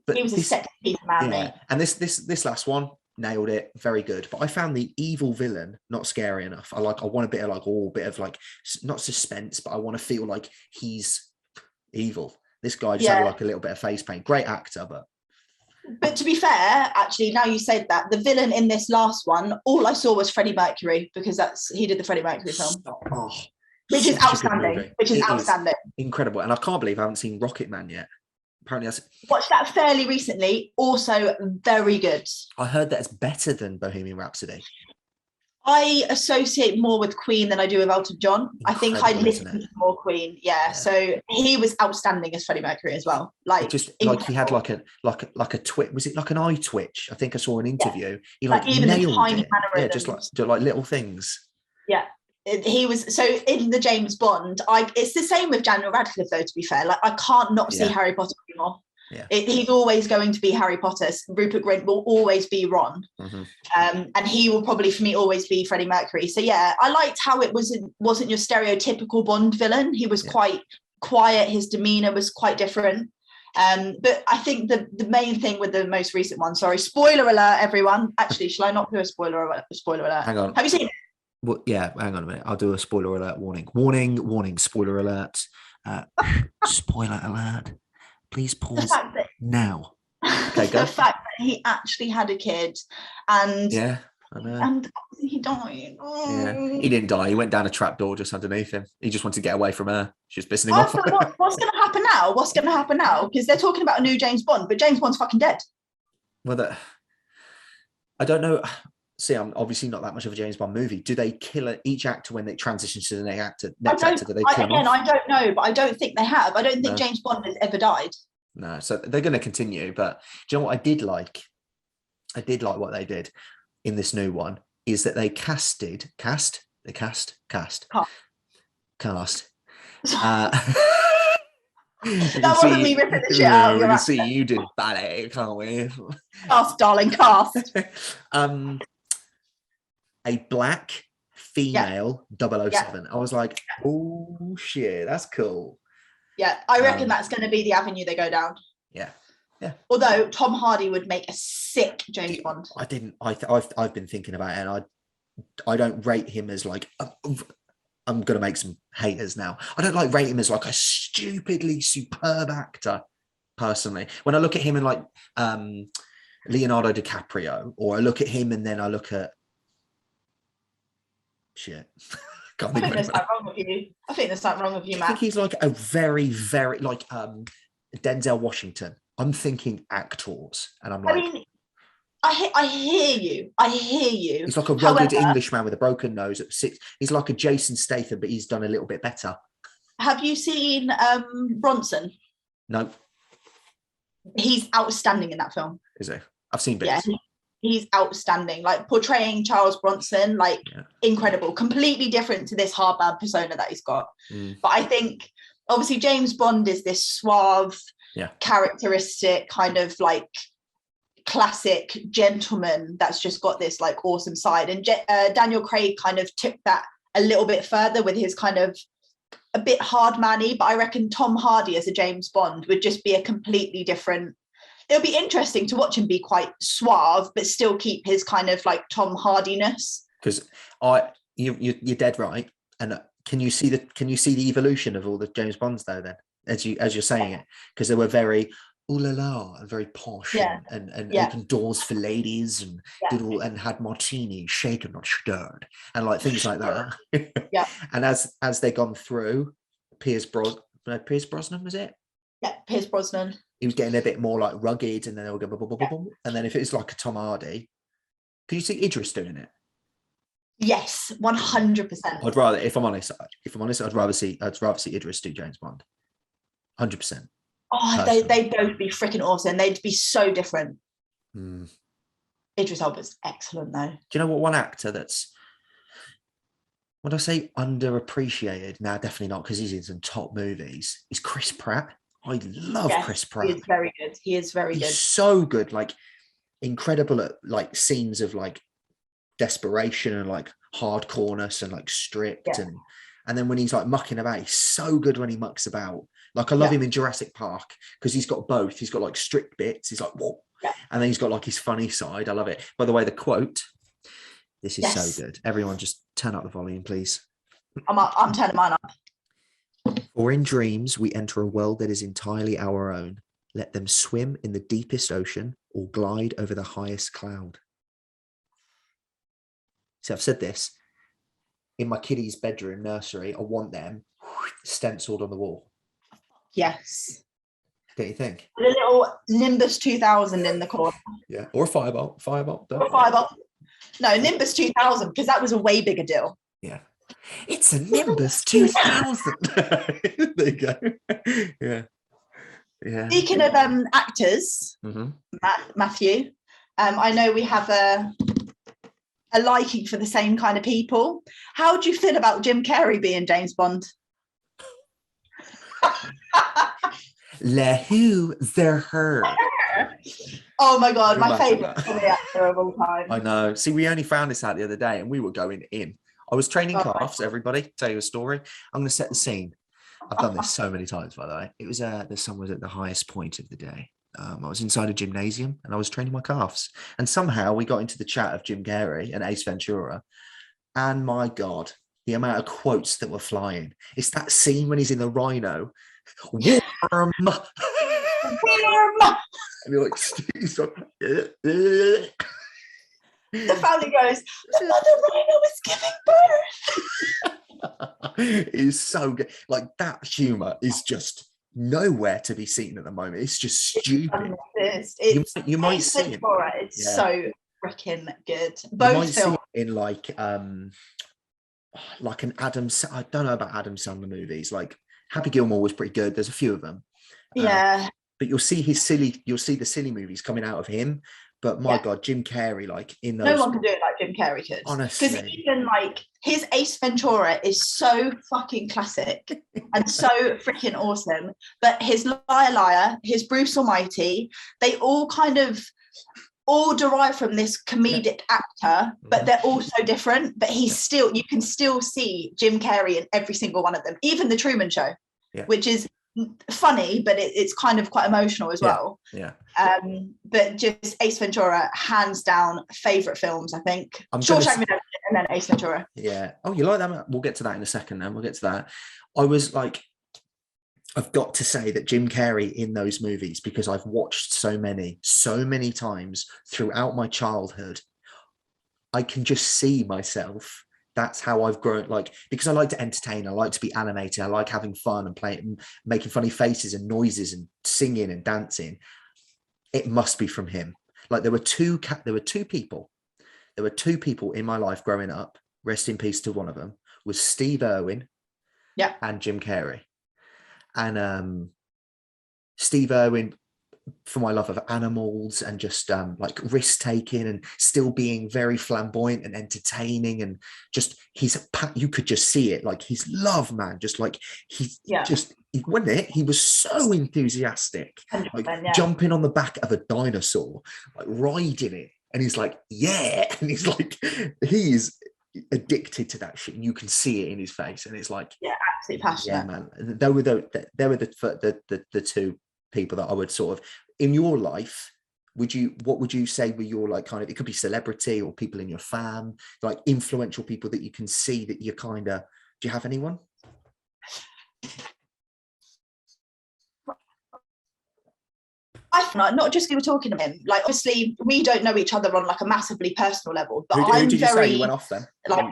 Speaker 1: But
Speaker 2: he was a sexy man, mate.
Speaker 1: And this last one nailed it, very good. But I found the evil villain not scary enough. I want a bit of like not suspense, but I want to feel like he's evil. This guy just had like a little bit of face paint. Great actor, but
Speaker 2: to be fair, actually, now you said that, the villain in this last one, all I saw was Freddie Mercury, because he did the Freddie Mercury film. Which is outstanding.
Speaker 1: Incredible. And I can't believe I haven't seen Rocket Man yet. Apparently
Speaker 2: watched that fairly recently, also very good.
Speaker 1: I heard that it's better than Bohemian Rhapsody.
Speaker 2: I associate more with Queen than I do with Elton John. I think I listened to more Queen. Yeah. So he was outstanding as Freddie Mercury as well. Like
Speaker 1: just like he had like a twitch. Was it like an eye twitch? I think I saw an interview. He like
Speaker 2: even
Speaker 1: nailed
Speaker 2: tiny
Speaker 1: it. Yeah, just like little things.
Speaker 2: Yeah. He was so in the James Bond. It's the same with Daniel Radcliffe, though. To be fair, like I can't not see Harry Potter anymore. Yeah. He's always going to be Harry Potter. Rupert Grint will always be Ron, and he will probably for me always be Freddie Mercury. So yeah, I liked how it wasn't your stereotypical Bond villain. He was quite quiet. His demeanor was quite different. But I think the main thing with the most recent one. Sorry, spoiler alert, everyone. Actually, shall I not do a spoiler alert?
Speaker 1: Hang on.
Speaker 2: Have you seen it?
Speaker 1: Well, yeah, hang on a minute. I'll do a spoiler alert warning, spoiler alert. Spoiler alert. Please pause now. Okay, go.
Speaker 2: The fact that he actually had a kid and
Speaker 1: I know.
Speaker 2: And he died.
Speaker 1: Yeah, he didn't die. He went down a trapdoor just underneath him. He just wanted to get away from her. She was pissing him off.
Speaker 2: What's going to happen now? What's going to happen now? Because they're talking about a new James Bond, but James Bond's fucking dead.
Speaker 1: Well, I don't know. See, I'm obviously not that much of a James Bond movie. Do they kill each actor when they transition to the next actor? Do they kill him off?
Speaker 2: I don't know, but I don't think they have. I don't think James Bond has ever died.
Speaker 1: No, so they're going to continue. But do you know what I did like? I did like what they did in this new one is that they cast.
Speaker 2: That wasn't me ripping the shit out.
Speaker 1: We can see you did ballet, can't we?
Speaker 2: Cast, darling, cast.
Speaker 1: A black female 007. I was like, oh shit, that's cool.
Speaker 2: Yeah, I reckon that's going to be the avenue they go down.
Speaker 1: Yeah.
Speaker 2: Although Tom Hardy would make a sick James Bond.
Speaker 1: I've been thinking about it, and I don't rate him as like. I'm going to make some haters now. I don't like rate him as like a stupidly superb actor, personally. When I look at him in like Leonardo DiCaprio, or I look at him and then I look at shit.
Speaker 2: I think there's something wrong with you. I think there's something wrong with you, Matt.
Speaker 1: I think he's like a very, very like Denzel Washington. I'm thinking actors, and I'm like,
Speaker 2: I mean, I hear you.
Speaker 1: He's like a rugged Englishman with a broken nose at 6. He's like a Jason Statham, but he's done a little bit better.
Speaker 2: Have you seen Bronson?
Speaker 1: No.
Speaker 2: He's outstanding in that film.
Speaker 1: Is he? I've seen bits.
Speaker 2: Yeah, he's outstanding. Like portraying Charles Bronson, like incredible. Completely different to this hardbad persona that he's got. But I think obviously James Bond is this suave, characteristic kind of like classic gentleman that's just got this like awesome side, and Daniel Craig kind of took that a little bit further with his kind of a bit hard manny. But I reckon Tom Hardy as a James Bond would just be a completely different. It'll be interesting to watch him be quite suave but still keep his kind of like Tom Hardiness. Because
Speaker 1: you're dead right. And can you see the evolution of all the James Bonds though then as you're saying it, because they were very ooh la la and very posh and opened doors for ladies and did all and had martini shaken not stirred and like things like that. And as they've gone through, Pierce Brosnan was it?
Speaker 2: Yeah, Pierce Brosnan.
Speaker 1: he was getting a bit more like rugged, and then they would go boom, boom, boom, boom, boom. And then if it was like a Tom Hardy, could you see Idris doing it?
Speaker 2: Yes, 100%.
Speaker 1: I'd rather, if I'm honest, I'd rather see Idris do James Bond. 100%.
Speaker 2: Oh, they'd both be freaking awesome. They'd be so different. Idris Elba's excellent, though.
Speaker 1: Do you know what one actor that's, would I say underappreciated? No, definitely not, because he's in some top movies. Is Chris Pratt. I love Chris Pratt.
Speaker 2: He is very good.
Speaker 1: He's so good, like incredible at like scenes of like desperation and like hardcoreness and like strict, and then when he's like mucking about, he's so good when he mucks about. Like I love him in Jurassic Park because he's got both. He's got like strict bits. He's like, whoa. And then he's got like his funny side. I love it. By the way, the quote, this is so good. Everyone just turn up the volume, please.
Speaker 2: I'm turning mine up.
Speaker 1: For in dreams, we enter a world that is entirely our own. Let them swim in the deepest ocean or glide over the highest cloud. So I've said this in my kiddie's bedroom nursery. I want them stenciled on the wall.
Speaker 2: Yes.
Speaker 1: Don't you think?
Speaker 2: A little Nimbus 2000 in the corner.
Speaker 1: Yeah, or a firebolt.
Speaker 2: No, Nimbus 2000, because that was a way bigger deal.
Speaker 1: Yeah. It's a Nimbus 2000. There you go. Yeah. Yeah.
Speaker 2: Speaking of actors, Matthew, I know we have a liking for the same kind of people. How do you feel about Jim Carrey being James Bond?
Speaker 1: Le who, the her.
Speaker 2: Oh my God, my favourite actor of all time.
Speaker 1: I know. See, we only found this out the other day and we were going in. I was training calves, everybody. Tell you a story. I'm going to set the scene. I've done this so many times, by the way. It was the sun was at the highest point of the day. I was inside a gymnasium and I was training my calves. And somehow we got into the chat of Jim Carrey and Ace Ventura. And my God, the amount of quotes that were flying. It's that scene when he's in the rhino. Warm. And you're like, he's like,
Speaker 2: the family goes, the mother rhino is giving birth.
Speaker 1: It's so good. Like that humor is just nowhere to be seen at the moment. It's just stupid. You might see it.
Speaker 2: It's so freaking good. Both films
Speaker 1: in like an Adam. I don't know about Adam Sandler movies. Like Happy Gilmore was pretty good. There's a few of them. But you'll see the silly movies coming out of him. But my God, Jim Carrey, like in those.
Speaker 2: No one can do it like Jim Carrey could.
Speaker 1: Honestly.
Speaker 2: Because even like his Ace Ventura is so fucking classic and so freaking awesome. But his Liar Liar, his Bruce Almighty, they all kind of derive from this comedic actor, but they're all so different. But you can still see Jim Carrey in every single one of them. Even the Truman Show, which is funny, but it's kind of quite emotional as well. But just Ace Ventura, hands down favorite films, I think. Shawshank Redemption and then Ace Ventura.
Speaker 1: Oh, you like that? We'll get to that in a second. Then we'll get to that. I was like, I've got to say that Jim Carrey in those movies, because I've watched so many times throughout my childhood, I can just see myself. That's how I've grown, like, because I like to entertain, I like to be animated, I like having fun and playing, making funny faces and noises and singing and dancing. It must be from him. Like there were two people in my life growing up, rest in peace to one of them, was Steve Irwin and Jim Carrey. And Steve Irwin, for my love of animals and just like risk taking and still being very flamboyant and entertaining, and just you could just see it, like his love, man, just like he wasn't it? He was so enthusiastic, like jumping on the back of a dinosaur, like riding it, and he's like, and he's like, he's addicted to that shit, and you can see it in his face, and it's like,
Speaker 2: absolutely passionate.
Speaker 1: Man, they were the two people that I would sort of, in your life, what would you say were your, like, kind of, it could be celebrity or people in your fam, like influential people that you can see that you kind of, do you have anyone?
Speaker 2: Not just we were talking to him, like obviously we don't know each other on like a massively personal level, but
Speaker 1: who did you say you went off then?
Speaker 2: Like,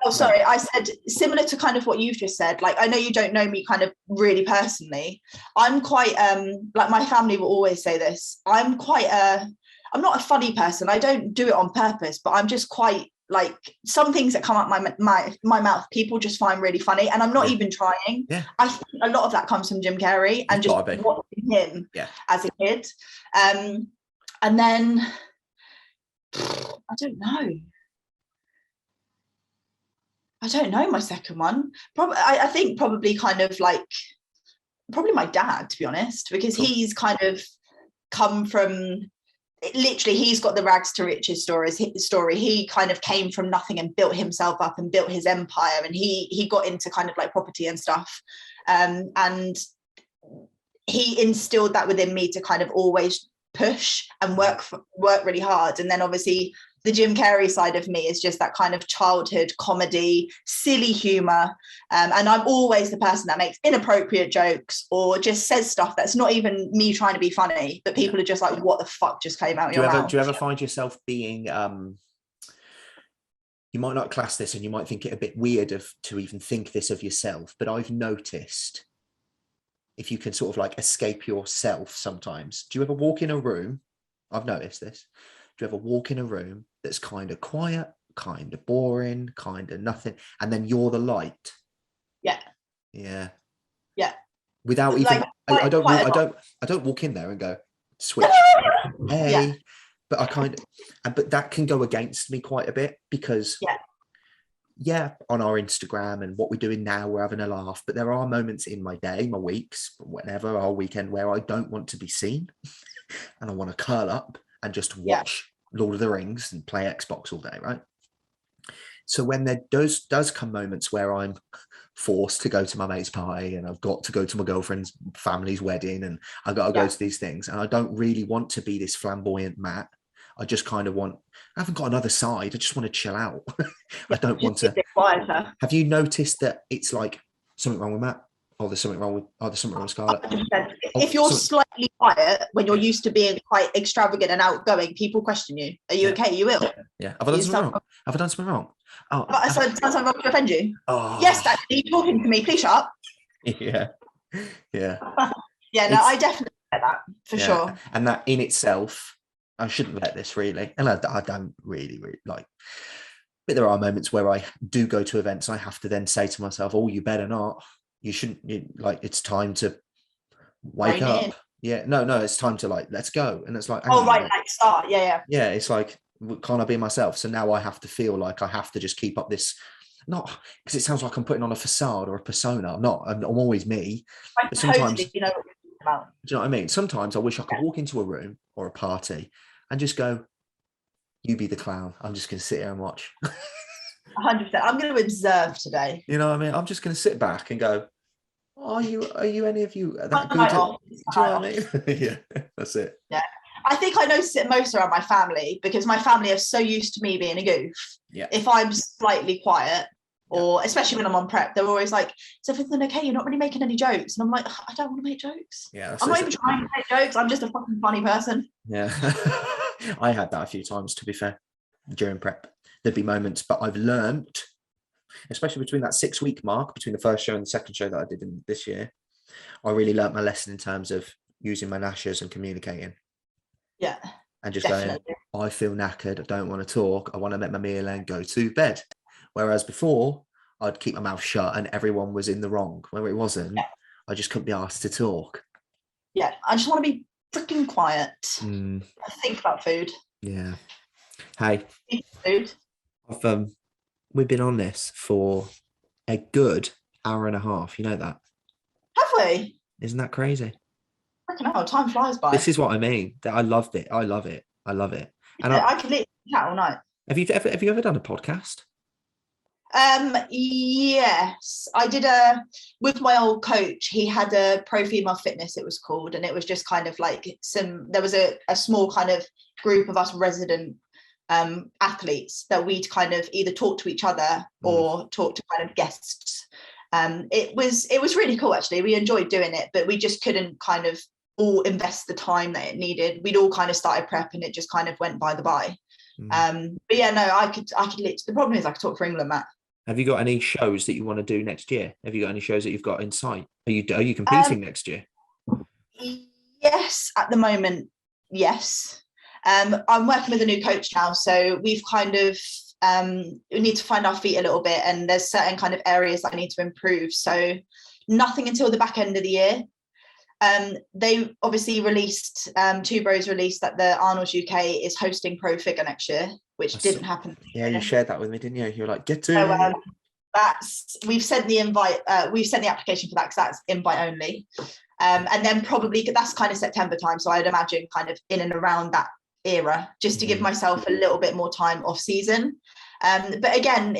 Speaker 2: sorry, I said similar to kind of what you've just said. Like I know you don't know me kind of really personally, I'm quite like, my family will always say this, I'm not a funny person. I don't do it on purpose, but I'm just quite like, some things that come out my mouth, people just find really funny, and I'm not even trying. I think a lot of that comes from Jim Carrey and just watching him as a kid. And then I don't know my second one. Probably, I think probably kind of like, probably my dad, to be honest, because he's kind of come from, literally, he's got the rags to riches story. He kind of came from nothing and built himself up and built his empire, and he got into kind of like property and stuff, and he instilled that within me to kind of always push and work really hard. And then obviously the Jim Carrey side of me is just that kind of childhood comedy, silly humor, and I'm always the person that makes inappropriate jokes or just says stuff that's not even me trying to be funny, but people are just like, what the fuck just came out of your mouth?
Speaker 1: Do you ever find yourself being you might not class this and you might think it a bit weird to even think this of yourself, but I've noticed if you can sort of like escape yourself sometimes. Do you ever walk in a room? I've noticed this. Do you ever walk in a room that's kind of quiet, kind of boring, kind of nothing, and then you're the light? Yeah. Without even, like, I don't walk in there and go switch. Hey, but but that can go against me quite a bit, because on our Instagram and what we're doing now, we're having a laugh, but there are moments in my day, my weeks, whenever, our weekend, where I don't want to be seen and I want to curl up and just watch Lord of the Rings and play Xbox all day, right? So when there does come moments where I'm forced to go to my mate's party and I've got to go to my girlfriend's family's wedding and I've got to go to these things, and I don't really want to be this flamboyant Matt. I just kind of I haven't got another side. I just want to chill out. I don't want to. Have you noticed that it's like something wrong with Matt? Oh, there's something wrong with Scarlett.
Speaker 2: 100%. If you're slightly quiet when you're used to being quite extravagant and outgoing, people question you. Are you okay? Are you ill?
Speaker 1: Yeah. Have I done something wrong? Have I done something wrong? Oh,
Speaker 2: have I done something wrong to offend you?
Speaker 1: Oh.
Speaker 2: Yes, actually, you're talking to me. Please shut up.
Speaker 1: Yeah.
Speaker 2: No, I definitely get that for sure.
Speaker 1: And that in itself, I shouldn't let this really, and I don't really like. But there are moments where I do go to events. I have to then say to myself, "Oh, you better not. You shouldn't. It's time to wake up." Yeah, no, it's time to let's go. And it's like,
Speaker 2: start. Yeah.
Speaker 1: It's like, can't I be myself? So now I have to feel like I have to just keep up this. Not because it sounds like I'm putting on a facade or a persona. I'm not. I'm always me. But sometimes,
Speaker 2: you know what you're about.
Speaker 1: Do you know what I mean? Sometimes I wish I could walk into a room or a party and just go, "You be the clown. I'm just going to sit here and watch."
Speaker 2: 100%. I'm going to observe today.
Speaker 1: You know what I mean? I'm just going to sit back and go, Are you any of you that good? Do you know what I mean? Yeah, that's it.
Speaker 2: Yeah. I think I notice it most around my family, because my family are so used to me being a goof.
Speaker 1: Yeah.
Speaker 2: If I'm slightly quiet, or especially when I'm on prep, they're always like, "Is everything okay? You're not really making any jokes." And I'm like, I don't want to make jokes.
Speaker 1: Yeah.
Speaker 2: I'm not even trying to make jokes. I'm just a fucking funny person.
Speaker 1: Yeah. I had that a few times, to be fair, during prep. There'd be moments, but I've learned, especially between that 6-week mark, between the first show and the second show that I did in this year, I really learnt my lesson in terms of using my gnashers and communicating.
Speaker 2: Yeah.
Speaker 1: And just going, I feel knackered. I don't want to talk. I want to make my meal and go to bed. Whereas before, I'd keep my mouth shut and everyone was in the wrong. Where it wasn't, I just couldn't be asked to talk.
Speaker 2: Yeah. I just want to be freaking quiet.
Speaker 1: I
Speaker 2: think about food.
Speaker 1: Yeah. Hey.
Speaker 2: Food.
Speaker 1: We've been on this for a good hour and a half. You know that?
Speaker 2: Have we?
Speaker 1: Isn't that crazy?
Speaker 2: Freaking hell, time flies by.
Speaker 1: This is what I mean. I loved it. I love it. And
Speaker 2: I could literally chat all night.
Speaker 1: Have you ever done a podcast?
Speaker 2: Yes, I did with my old coach. He had a Pro Female Fitness, it was called, and it was just kind of like there was a small kind of group of us resident athletes that we'd kind of either talk to each other or talk to kind of guests. It was really cool, actually. We enjoyed doing it, but we just couldn't kind of all invest the time that it needed. We'd all kind of started prep and it just kind of went by the by. But yeah, no, I could literally, the problem is I could talk for England, Matt.
Speaker 1: Have you got any shows that you want to do next year? Have you got any shows that you've got in sight? Are you competing next year?
Speaker 2: Yes, at the moment, yes. I'm working with a new coach now, so we've kind of we need to find our feet a little bit, and there's certain kind of areas that I need to improve. So nothing until the back end of the year. They obviously released, Two Bros released that the Arnold's UK is hosting Pro Figure next year, which didn't happen.
Speaker 1: Yeah, you shared that with me, didn't you? You were like, get to it.
Speaker 2: We've sent the invite, we've sent the application for that because that's invite only. And then probably that's kind of September time. So I'd imagine kind of in and around that era, just to give myself a little bit more time off season. But again,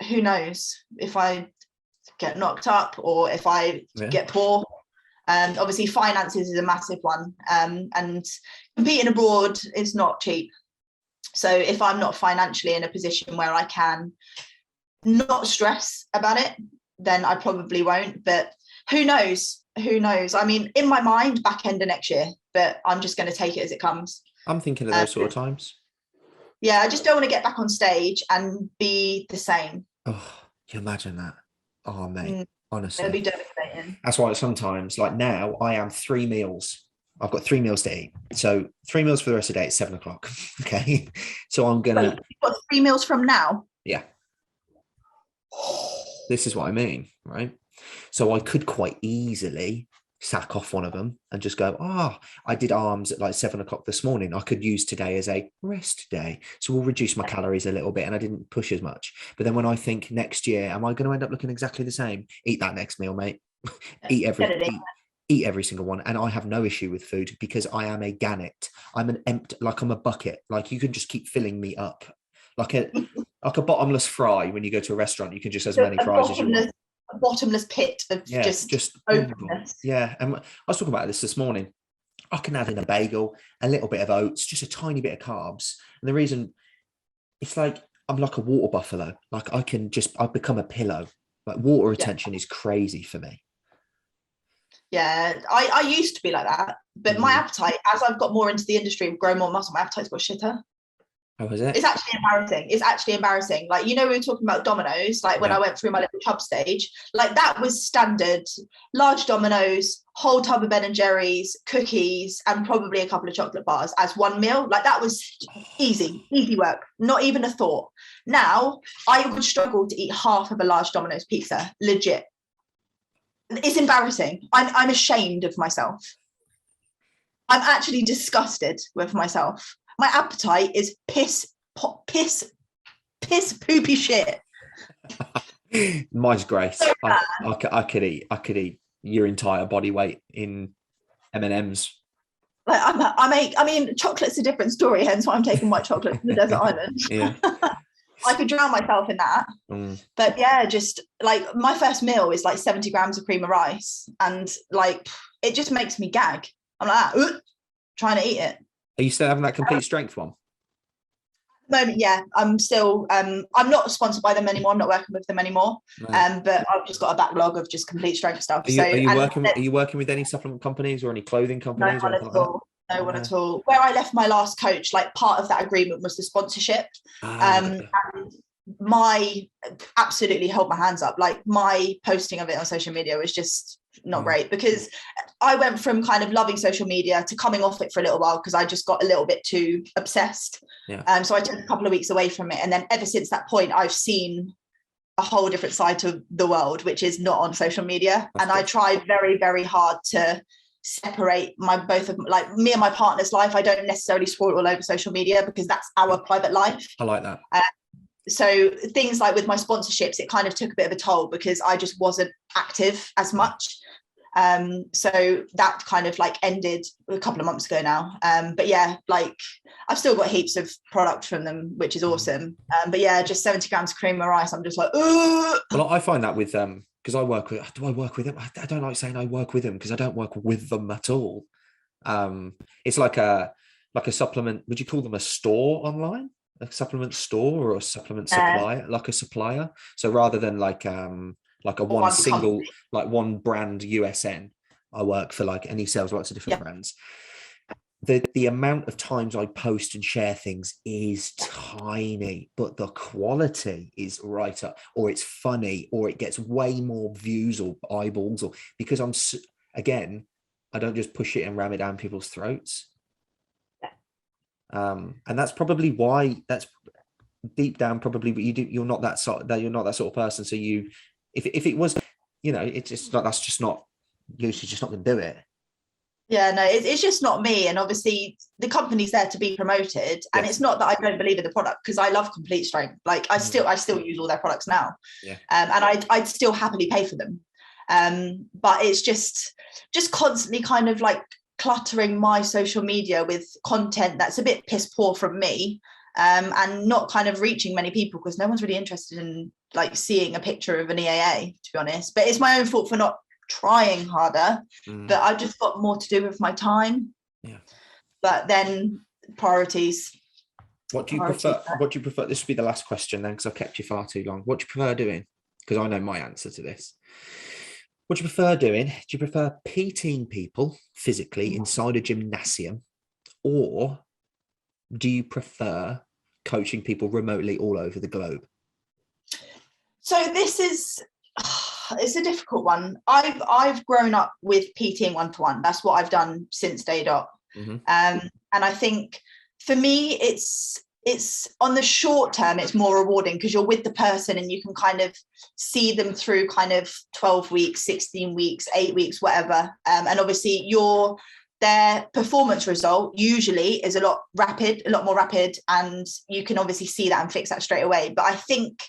Speaker 2: who knows if I get knocked up or if I get poor. Obviously finances is a massive one, and competing abroad is not cheap. So if I'm not financially in a position where I can not stress about it, then I probably won't. But who knows? I mean, in my mind, back end of next year, but I'm just going to take it as it comes.
Speaker 1: I'm thinking of those sort of times.
Speaker 2: Yeah, I just don't want to get back on stage and be the same.
Speaker 1: Oh, can you imagine that? Oh, mate, honestly.
Speaker 2: It'll be devastating.
Speaker 1: That's why sometimes, like now, I am 3 meals. I've got 3 meals to eat. So 3 meals for the rest of the day at 7 o'clock. Okay. So I'm going to...
Speaker 2: You've got 3 meals from now?
Speaker 1: Yeah. This is what I mean, right? So I could quite easily sack off one of them and just go, I did arms at like 7 o'clock this morning. I could use today as a rest day. So we'll reduce my calories a little bit and I didn't push as much. But then when I think next year, am I going to end up looking exactly the same? Eat that next meal, mate. Eat every single one. And I have no issue with food because I am a gannet. I'm a bucket. Like you can just keep filling me up. Like a bottomless fry when you go to a restaurant, you can just as many fries as you want.
Speaker 2: A bottomless pit of just openness.
Speaker 1: Yeah. And I was talking about this morning. I can add in a bagel, a little bit of oats, just a tiny bit of carbs. And the reason it's like, I'm like a water buffalo. Like I've become a pillow. Like water retention is crazy for me.
Speaker 2: Yeah, I used to be like that, but my appetite, as I've got more into the industry and grown more muscle, my appetite's got shitter.
Speaker 1: Oh, is it?
Speaker 2: It's actually embarrassing. Like, we were talking about Domino's, like when I went through my little chub stage, like that was standard, large Domino's, whole tub of Ben & Jerry's, cookies, and probably a couple of chocolate bars as one meal. Like that was easy work, not even a thought. Now, I would struggle to eat half of a large Domino's pizza, legit. It's embarrassing. I'm ashamed of myself. I'm actually disgusted with myself. My appetite is piss poopy shit.
Speaker 1: Mine's grace. So I could eat your entire body weight in M&Ms.
Speaker 2: Like I mean, chocolate's a different story. Hence why I'm taking white chocolate from the desert island.
Speaker 1: Yeah.
Speaker 2: I could drown myself in that. But yeah, just like my first meal is like 70 grams of cream of rice, and like it just makes me gag. I'm like trying to eat it.
Speaker 1: Are you still having that complete strength one?
Speaker 2: At the moment, yeah. I'm still I'm not sponsored by them anymore. I'm not working with them anymore. No. But I've just got a backlog of just complete strength stuff.
Speaker 1: Are you working with any supplement companies or any clothing companies?
Speaker 2: No one at all. Where I left my last coach, like part of that agreement was the sponsorship. And absolutely held my hands up. Like my posting of it on social media was just not great, because I went from kind of loving social media to coming off it for a little while because I just got a little bit too obsessed. So I took a couple of weeks away from it, and then ever since that point I've seen a whole different side to the world, which is not on social media. That's I tried very, very hard to separate like me and my partner's life. I don't necessarily spoil it all over social media because that's our private life.
Speaker 1: I like that.
Speaker 2: So things like with my sponsorships, it kind of took a bit of a toll because I just wasn't active as much. So that kind of like ended a couple of months ago now. But yeah, like I've still got heaps of product from them, which is awesome. But yeah, just 70 grams of cream of rice. I'm just like, ugh.
Speaker 1: Well, I find that with because I work with them? I don't like saying I work with them because I don't work with them at all. It's like a supplement. Would you call them a store online? A supplement store or a supplement supplier, like a supplier. So rather than like a one single company, like one brand USN, I work for like, and he sells lots of different brands. the amount of times I post and share things is tiny, but the quality is right up, or it's funny, or it gets way more views or eyeballs, or because again, I don't just push it and ram it down people's throats. And that's probably why, that's deep down probably what you do. You're not that sort of person. So if it was, it's just not, that's just not, you're just not going to do it.
Speaker 2: Yeah, no, it's just not me. And obviously the company's there to be promoted. And it's not that I don't believe in the product, because I love Complete Strength. Like I still use all their products now.
Speaker 1: Yeah.
Speaker 2: And I'd still happily pay for them. But it's just constantly kind of like cluttering my social media with content that's a bit piss poor from me, and not kind of reaching many people, because no one's really interested in like seeing a picture of an EAA, to be honest. But it's my own fault for not trying harder. But I've just got more to do with my time.
Speaker 1: Yeah.
Speaker 2: But then priorities.
Speaker 1: What do you prefer? This will be the last question then, because I've kept you far too long. What do you prefer doing? Because I know my answer to this. What do you prefer doing? Do you prefer PTing people physically inside a gymnasium, or do you prefer coaching people remotely all over the globe?
Speaker 2: So this is, it's a difficult one. I've grown up with PTing one-to-one. That's what I've done since day dot. And I think for me, it's on the short term, it's more rewarding because you're with the person and you can kind of see them through kind of 12 weeks, 16 weeks, 8 weeks, whatever. And obviously their performance result usually is a lot more rapid, and you can obviously see that and fix that straight away. But I think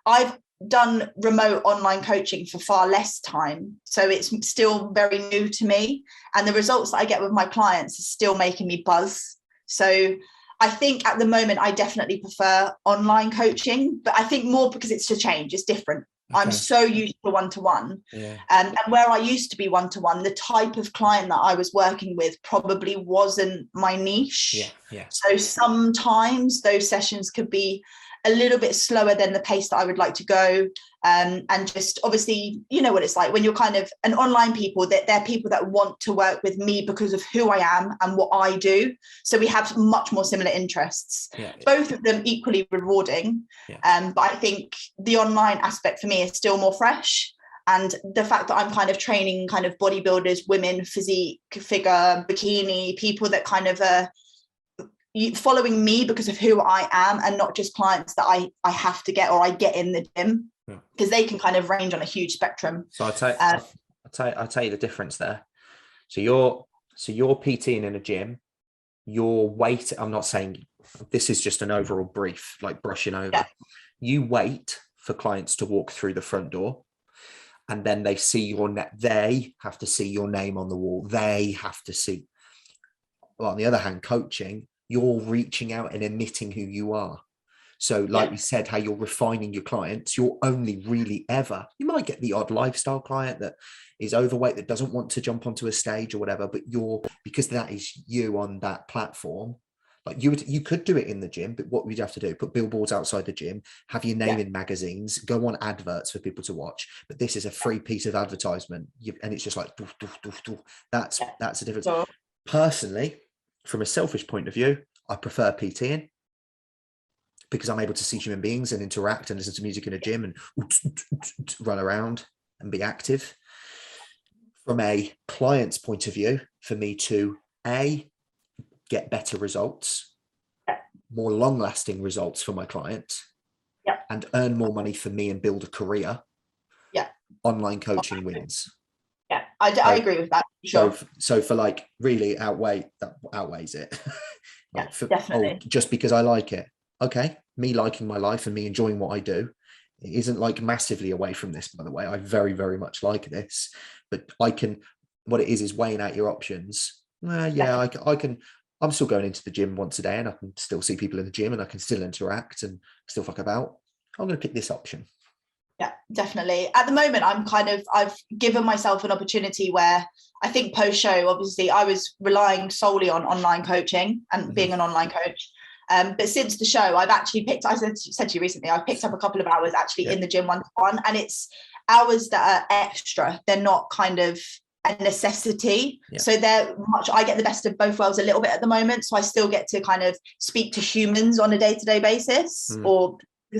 Speaker 2: I've done remote online coaching for far less time, so it's still very new to me, and the results that I get with my clients is still making me buzz. So I think at the moment I definitely prefer online coaching, but I think more because it's a change, it's different. Okay. I'm so used to one-to-one. Yeah. And where I used to be one-to-one, the type of client that I was working with probably wasn't my niche.
Speaker 1: Yeah. Yeah.
Speaker 2: So sometimes those sessions could be a little bit slower than the pace that I would like to go. And just obviously, you know what it's like when you're kind of an online people, that they're people that want to work with me because of who I am and what I do. So we have much more similar interests, both of them equally rewarding. Yeah. But I think the online aspect for me is still more fresh. And the fact that I'm kind of training kind of bodybuilders, women, physique, figure, bikini, people that kind of following me because of who I am, and not just clients that I have to get or I get in the gym, because they can kind of range on a huge spectrum.
Speaker 1: So I'll tell you the difference there. So you're PTing in a gym, your weight, I'm not saying this is just an overall brief, like brushing over. Yeah. You wait for clients to walk through the front door, and then they see they have to see your name on the wall. They have to see. Well, on the other hand, coaching, you're reaching out and admitting who you are. So like you said, how you're refining your clients, you're only really ever, you might get the odd lifestyle client that is overweight, that doesn't want to jump onto a stage or whatever, but because that is you on that platform. Like you could do it in the gym, but what would you have to do? Put billboards outside the gym, have your name in magazines, go on adverts for people to watch. But this is a free piece of advertisement, and it's just like, doof, doof, doof, doof. That's the difference. So, personally, from a selfish point of view, I prefer PTing because I'm able to see human beings and interact and listen to music in a gym and run around and be active. From a client's point of view, for me to get better results, more long-lasting results for my clients, and earn more money for me and build a career, online coaching wins.
Speaker 2: Yeah, I agree with that. Sure.
Speaker 1: So for like really outweighs it. Like
Speaker 2: definitely.
Speaker 1: Just because I like it. Okay, me liking my life and me enjoying what I do, it isn't like massively away from this, by the way. I very, very much like this, but what it is weighing out your options. I can, I'm still going into the gym once a day and I can still see people in the gym and I can still interact and still fuck about. I'm going to pick this option.
Speaker 2: Yeah, definitely. At the moment, I've given myself an opportunity where I think post-show, obviously, I was relying solely on online coaching and being an online coach. But since the show, I've actually I said to you recently, I've picked up a couple of hours actually in the gym one-to-one, and it's hours that are extra. They're not kind of a necessity. So I get the best of both worlds a little bit at the moment. So I still get to kind of speak to humans on a day-to-day basis or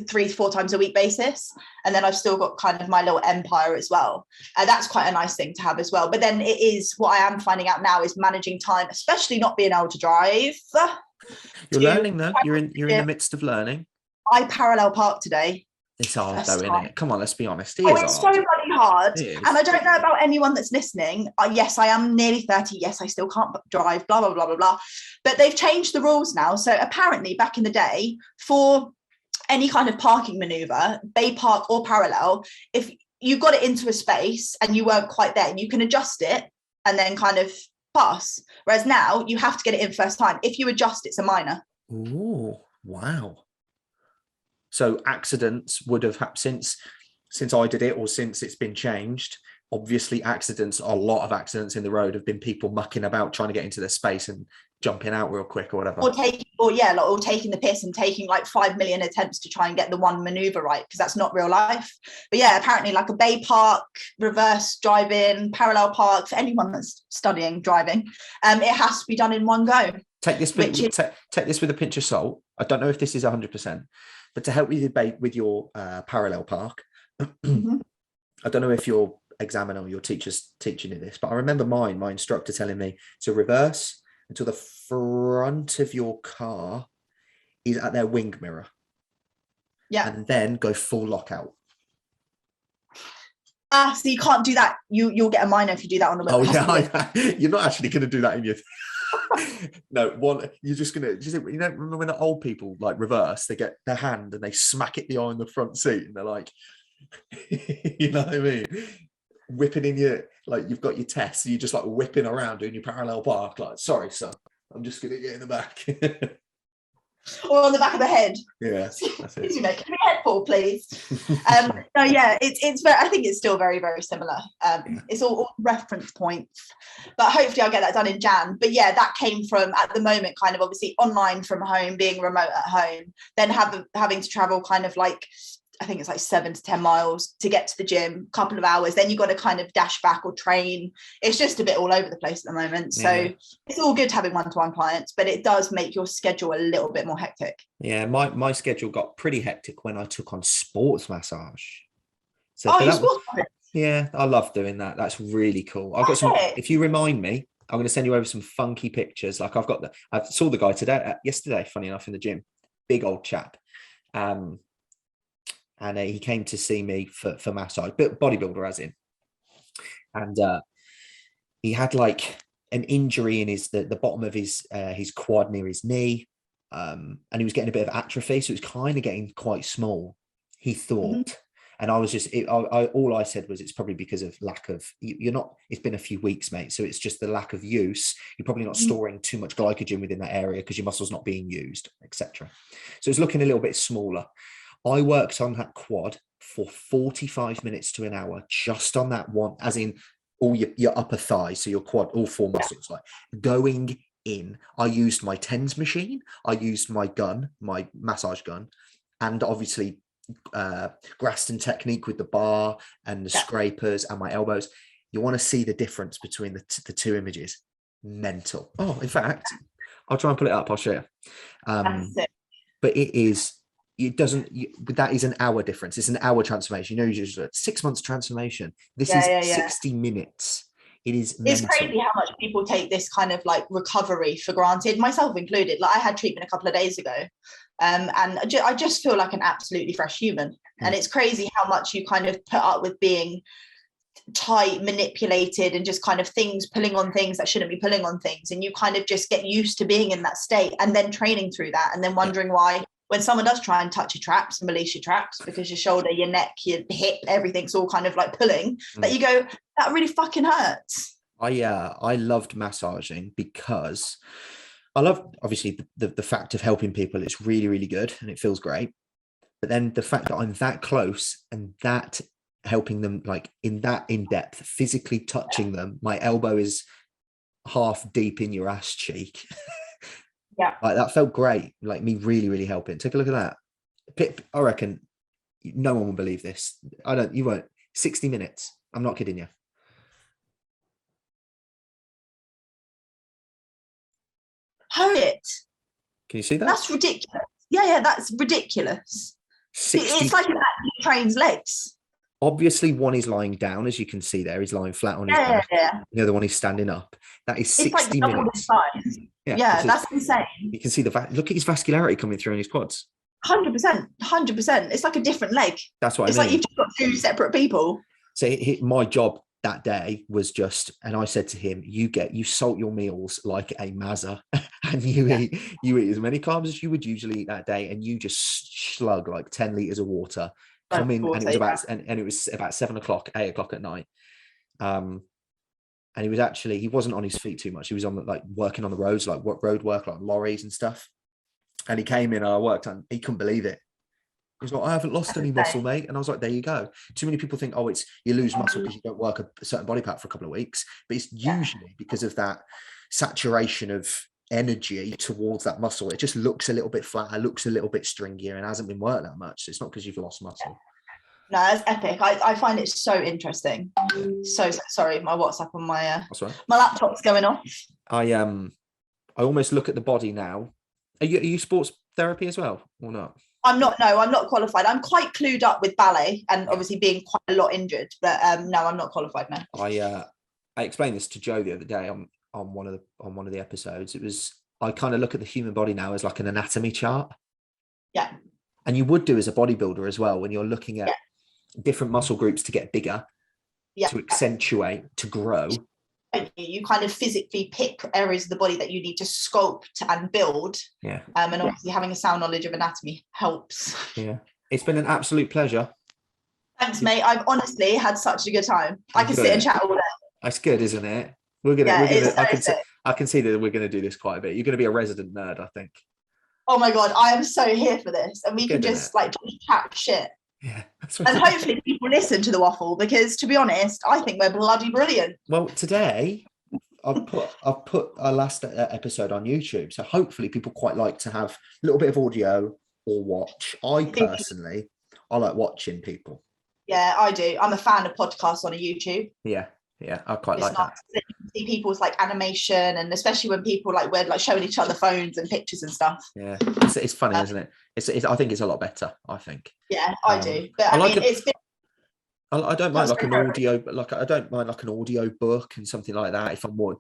Speaker 2: 3 to 4 times a week basis, and then I've still got kind of my little empire as well. That's quite a nice thing to have as well. But then it is, what I am finding out now is managing time, especially not being able to drive.
Speaker 1: You're learning though. You're in the midst of learning.
Speaker 2: I parallel park today.
Speaker 1: It's hard though, isn't it? Come on, let's be honest.
Speaker 2: It's so bloody hard. And I don't know about anyone that's listening. Yes, I am nearly 30. Yes, I still can't drive, blah, blah, blah, blah, blah. But they've changed the rules now. So apparently back in the day, for any kind of parking maneuver, bay park or parallel, if you got it into a space and you weren't quite there, you can adjust it and then kind of pass. Whereas now you have to get it in first time. If you adjust, it's a minor.
Speaker 1: Oh, wow. So accidents would have happened since I did it, or since it's been changed. Obviously, a lot of accidents in the road have been people mucking about trying to get into their space and jumping out real quick or whatever. Or
Speaker 2: taking the piss and taking like 5 million attempts to try and get the one maneuver right, because that's not real life. But yeah, apparently like a bay park, reverse driving, parallel park, for anyone that's studying driving, it has to be done in one go.
Speaker 1: Take this with a pinch of salt. I don't know if this is 100%, but to help you debate with your parallel park, I don't know if your examiner or your teacher's teaching you this, but I remember my instructor telling me to reverse until the front of your car is at their wing mirror. Yeah. And then go full lockout.
Speaker 2: So you can't do that. You'll get a minor if you do that on the wheel.
Speaker 1: Oh yeah, you're not actually going to do that in your no, you're just gonna remember when the old people like reverse, they get their hand and they smack it behind the front seat and they're like, you know what I mean, whipping in your, like, you've got your test, so you're just like whipping around doing your parallel park, like, sorry son, I'm just gonna get in the back.
Speaker 2: Or on the back of the head.
Speaker 1: Yeah, that's it.
Speaker 2: Can you head pull, please? No, yeah, it's very, I think it's still very, very similar. It's all reference points, but hopefully I'll get that done in Jan. But yeah, that came from, at the moment, kind of obviously online from home, being remote at home, then having to travel kind of like, I think it's like 7 to 10 miles to get to the gym, a couple of hours, then you got to kind of dash back or train. It's just a bit all over the place at the moment. So It's all good having one-to-one clients, but it does make your schedule a little bit more hectic.
Speaker 1: Yeah, my schedule got pretty hectic when I took on sports massage. So yeah, I love doing that. That's really cool. I've got some, if you remind me, I'm going to send you over some funky pictures. Like I saw the guy yesterday, funny enough, in the gym, big old chap. And he came to see me for massage, but bodybuilder as in. And he had like an injury in the bottom of his quad near his knee. And he was getting a bit of atrophy. So it was kind of getting quite small, he thought. And I was just, all I said was, it's probably because of lack of, it's been a few weeks, mate. So it's just the lack of use. You're probably not storing too much glycogen within that area because your muscle's not being used, etc. So it's looking a little bit smaller. I worked on that quad for 45 minutes to an hour, just on that one, as in all your upper thighs, so your quad, all 4 muscles, like going in. I used my TENS machine, I used my gun, my massage gun, and obviously Graston technique with the bar and the scrapers and my elbows. You want to see the difference between the two images. Mental. Oh, in fact, I'll try and pull it up, I'll show you. But it is, that is an hour difference. It's an hour transformation. You just 6 months transformation. This is 60 minutes. It's
Speaker 2: crazy how much people take this kind of like recovery for granted, myself included. Like I had treatment a couple of days ago, and I just feel like an absolutely fresh human. And it's crazy how much you kind of put up with being tight, manipulated, and just kind of things pulling on things that shouldn't be pulling on things, and you kind of just get used to being in that state, and then training through that, and then wondering why when someone does try and touch your traps and release your traps, because your shoulder, your neck, your hip, everything's all kind of like pulling, that you go, that really fucking hurts.
Speaker 1: I loved massaging because I love, obviously, the fact of helping people. It's really, really good and it feels great. But then the fact that I'm that close and that helping them, like in depth, physically touching them, my elbow is half deep in your ass cheek.
Speaker 2: Yeah,
Speaker 1: like that felt great. Like me really, really helping. Take a look at that. I reckon no one will believe this. You won't. 60 minutes. I'm not kidding you.
Speaker 2: Poet.
Speaker 1: Can you see that?
Speaker 2: That's ridiculous. Yeah, that's ridiculous.
Speaker 1: 60...
Speaker 2: It's like it actually trains legs.
Speaker 1: Obviously, one is lying down, as you can see there. He's lying flat on his back.
Speaker 2: Yeah.
Speaker 1: The other one is standing up. That is 60
Speaker 2: it's like
Speaker 1: minutes.
Speaker 2: Size. Yeah, that's insane.
Speaker 1: You can see look at his vascularity coming through in his quads.
Speaker 2: 100%. It's like a different leg.
Speaker 1: That's what
Speaker 2: it's
Speaker 1: I mean.
Speaker 2: It's like you've just got two separate people.
Speaker 1: So my job that day was just, and I said to him, you salt your meals like a mazza, and you eat as many carbs as you would usually eat that day, and you just slug like 10 liters of water. Come in, and it was about and it was about 7 o'clock, 8 o'clock at night. And he wasn't on his feet too much. He was on working on the roads, like road work, like lorries and stuff. And he came in and I worked on, he couldn't believe it. He was like, I haven't lost any muscle, mate. And I was like, there you go. Too many people think, it's you lose muscle because you don't work a certain body part for a couple of weeks. But it's usually because of that saturation of energy towards that muscle. It just looks a little bit flatter, looks a little bit stringier, and hasn't been worked that much. So it's not because you've lost muscle.
Speaker 2: No, that's epic. I find it so interesting. So sorry, my WhatsApp on my my laptop's going off.
Speaker 1: I almost look at the body now. Are you sports therapy as well or not?
Speaker 2: I'm not qualified. I'm quite clued up with ballet and obviously being quite a lot injured, but no, I'm not qualified now.
Speaker 1: I explained this to Joe the other day on one of the episodes. It was, I kind of look at the human body now as like an anatomy chart.
Speaker 2: Yeah.
Speaker 1: And you would do as a bodybuilder as well when you're looking at different muscle groups to get bigger, to accentuate, to grow.
Speaker 2: You kind of physically pick areas of the body that you need to sculpt and build.
Speaker 1: Yeah.
Speaker 2: And obviously having a sound knowledge of anatomy helps.
Speaker 1: Yeah. It's been an absolute pleasure.
Speaker 2: Thanks, mate. I've honestly had such a good time. I can sit and chat all day.
Speaker 1: That's good, isn't it? I can see that we're gonna do this quite a bit. You're gonna be a resident nerd, I think.
Speaker 2: Oh my god, I am so here for this. And we can just chat shit.
Speaker 1: Yeah.
Speaker 2: And hopefully people listen to the waffle, because to be honest, I think we're bloody brilliant.
Speaker 1: Well, today I've put our last episode on YouTube, so hopefully people quite like to have a little bit of audio or watch. I personally like watching people.
Speaker 2: Yeah, I do. I'm a fan of podcasts on a YouTube.
Speaker 1: Yeah, I quite like that.
Speaker 2: You can see people's animation, and especially when people we're showing each other phones and pictures and stuff.
Speaker 1: Yeah, it's funny, isn't it? It's I think it's a lot better. I think.
Speaker 2: Yeah, I do. But I mean, it's been.
Speaker 1: I don't mind an audio, but I don't mind an audio book and something like that if I'm more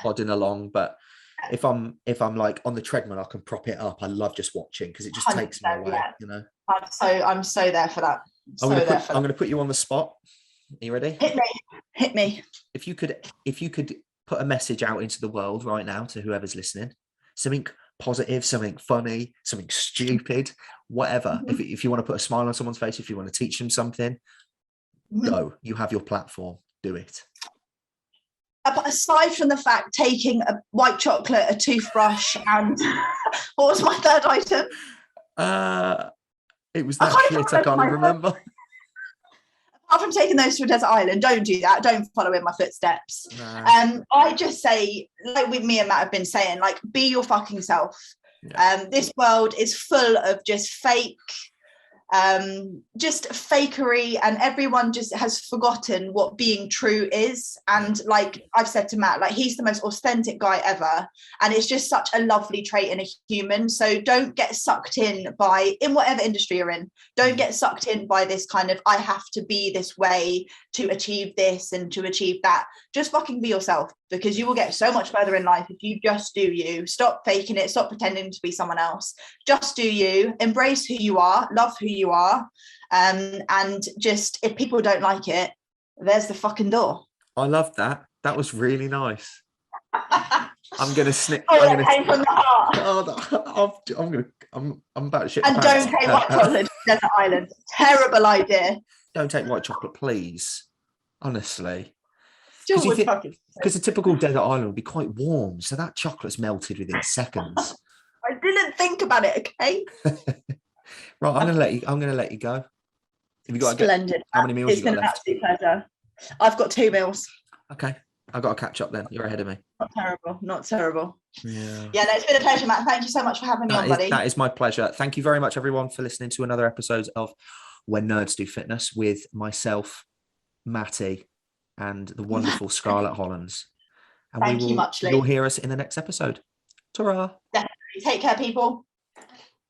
Speaker 1: plodding along. But if I'm on the treadmill, I can prop it up. I love just watching because it just takes me away. Yeah.
Speaker 2: I'm so there for that.
Speaker 1: I'm going to put you on the spot. Are you ready?
Speaker 2: Hit me.
Speaker 1: If you could put a message out into the world right now to whoever's listening, something positive, something funny, something stupid, whatever. Mm-hmm. If you want to put a smile on someone's face, if you want to teach them something, go. You have your platform. Do it.
Speaker 2: Aside from the fact, taking a white chocolate, a toothbrush, and what was my third item?
Speaker 1: It was that shit. I can't remember.
Speaker 2: Apart from taking those to a desert island, don't do that. Don't follow in my footsteps.
Speaker 1: No.
Speaker 2: I just say, with me and Matt have been saying, be your fucking self. Yeah. This world is full of just fake, just fakery, and everyone just has forgotten what being true is. And I've said to Matt, he's the most authentic guy ever, and it's just such a lovely trait in a human. So don't get sucked in whatever industry you're in, don't get sucked in by this kind of I have to be this way to achieve this and to achieve that. Just fucking be yourself, because you will get so much further in life if you just do you. Stop faking it, stop pretending to be someone else. Just do you, embrace who you are, love who you are, and just, if people don't like it, there's the fucking door.
Speaker 1: I love that. That was really nice. I'm gonna snip.
Speaker 2: It came from the heart.
Speaker 1: I'm about to shit.
Speaker 2: And don't take white chocolate to desert island. Terrible idea.
Speaker 1: Don't take white chocolate, please. Honestly.
Speaker 2: Because
Speaker 1: a typical desert island would be quite warm, so that chocolate's melted within seconds.
Speaker 2: I didn't think about it. Okay.
Speaker 1: Right, I'm gonna let you go. Have you got
Speaker 2: splendid?
Speaker 1: How many meals
Speaker 2: it's
Speaker 1: you got left?
Speaker 2: It's been an absolute pleasure. I've got 2 meals.
Speaker 1: Okay, I've got to catch up then. You're ahead of me.
Speaker 2: Not terrible.
Speaker 1: Yeah.
Speaker 2: Yeah, no, it's been a pleasure, Matt. Thank you so much for having me on, buddy.
Speaker 1: That is my pleasure. Thank you very much, everyone, for listening to another episode of When Nerds Do Fitness with myself, Matty, and the wonderful Scarlet Hollands. And
Speaker 2: Thank you much, Lee.
Speaker 1: You'll hear us in the next episode. Ta-ra.
Speaker 2: Definitely. Take care, people.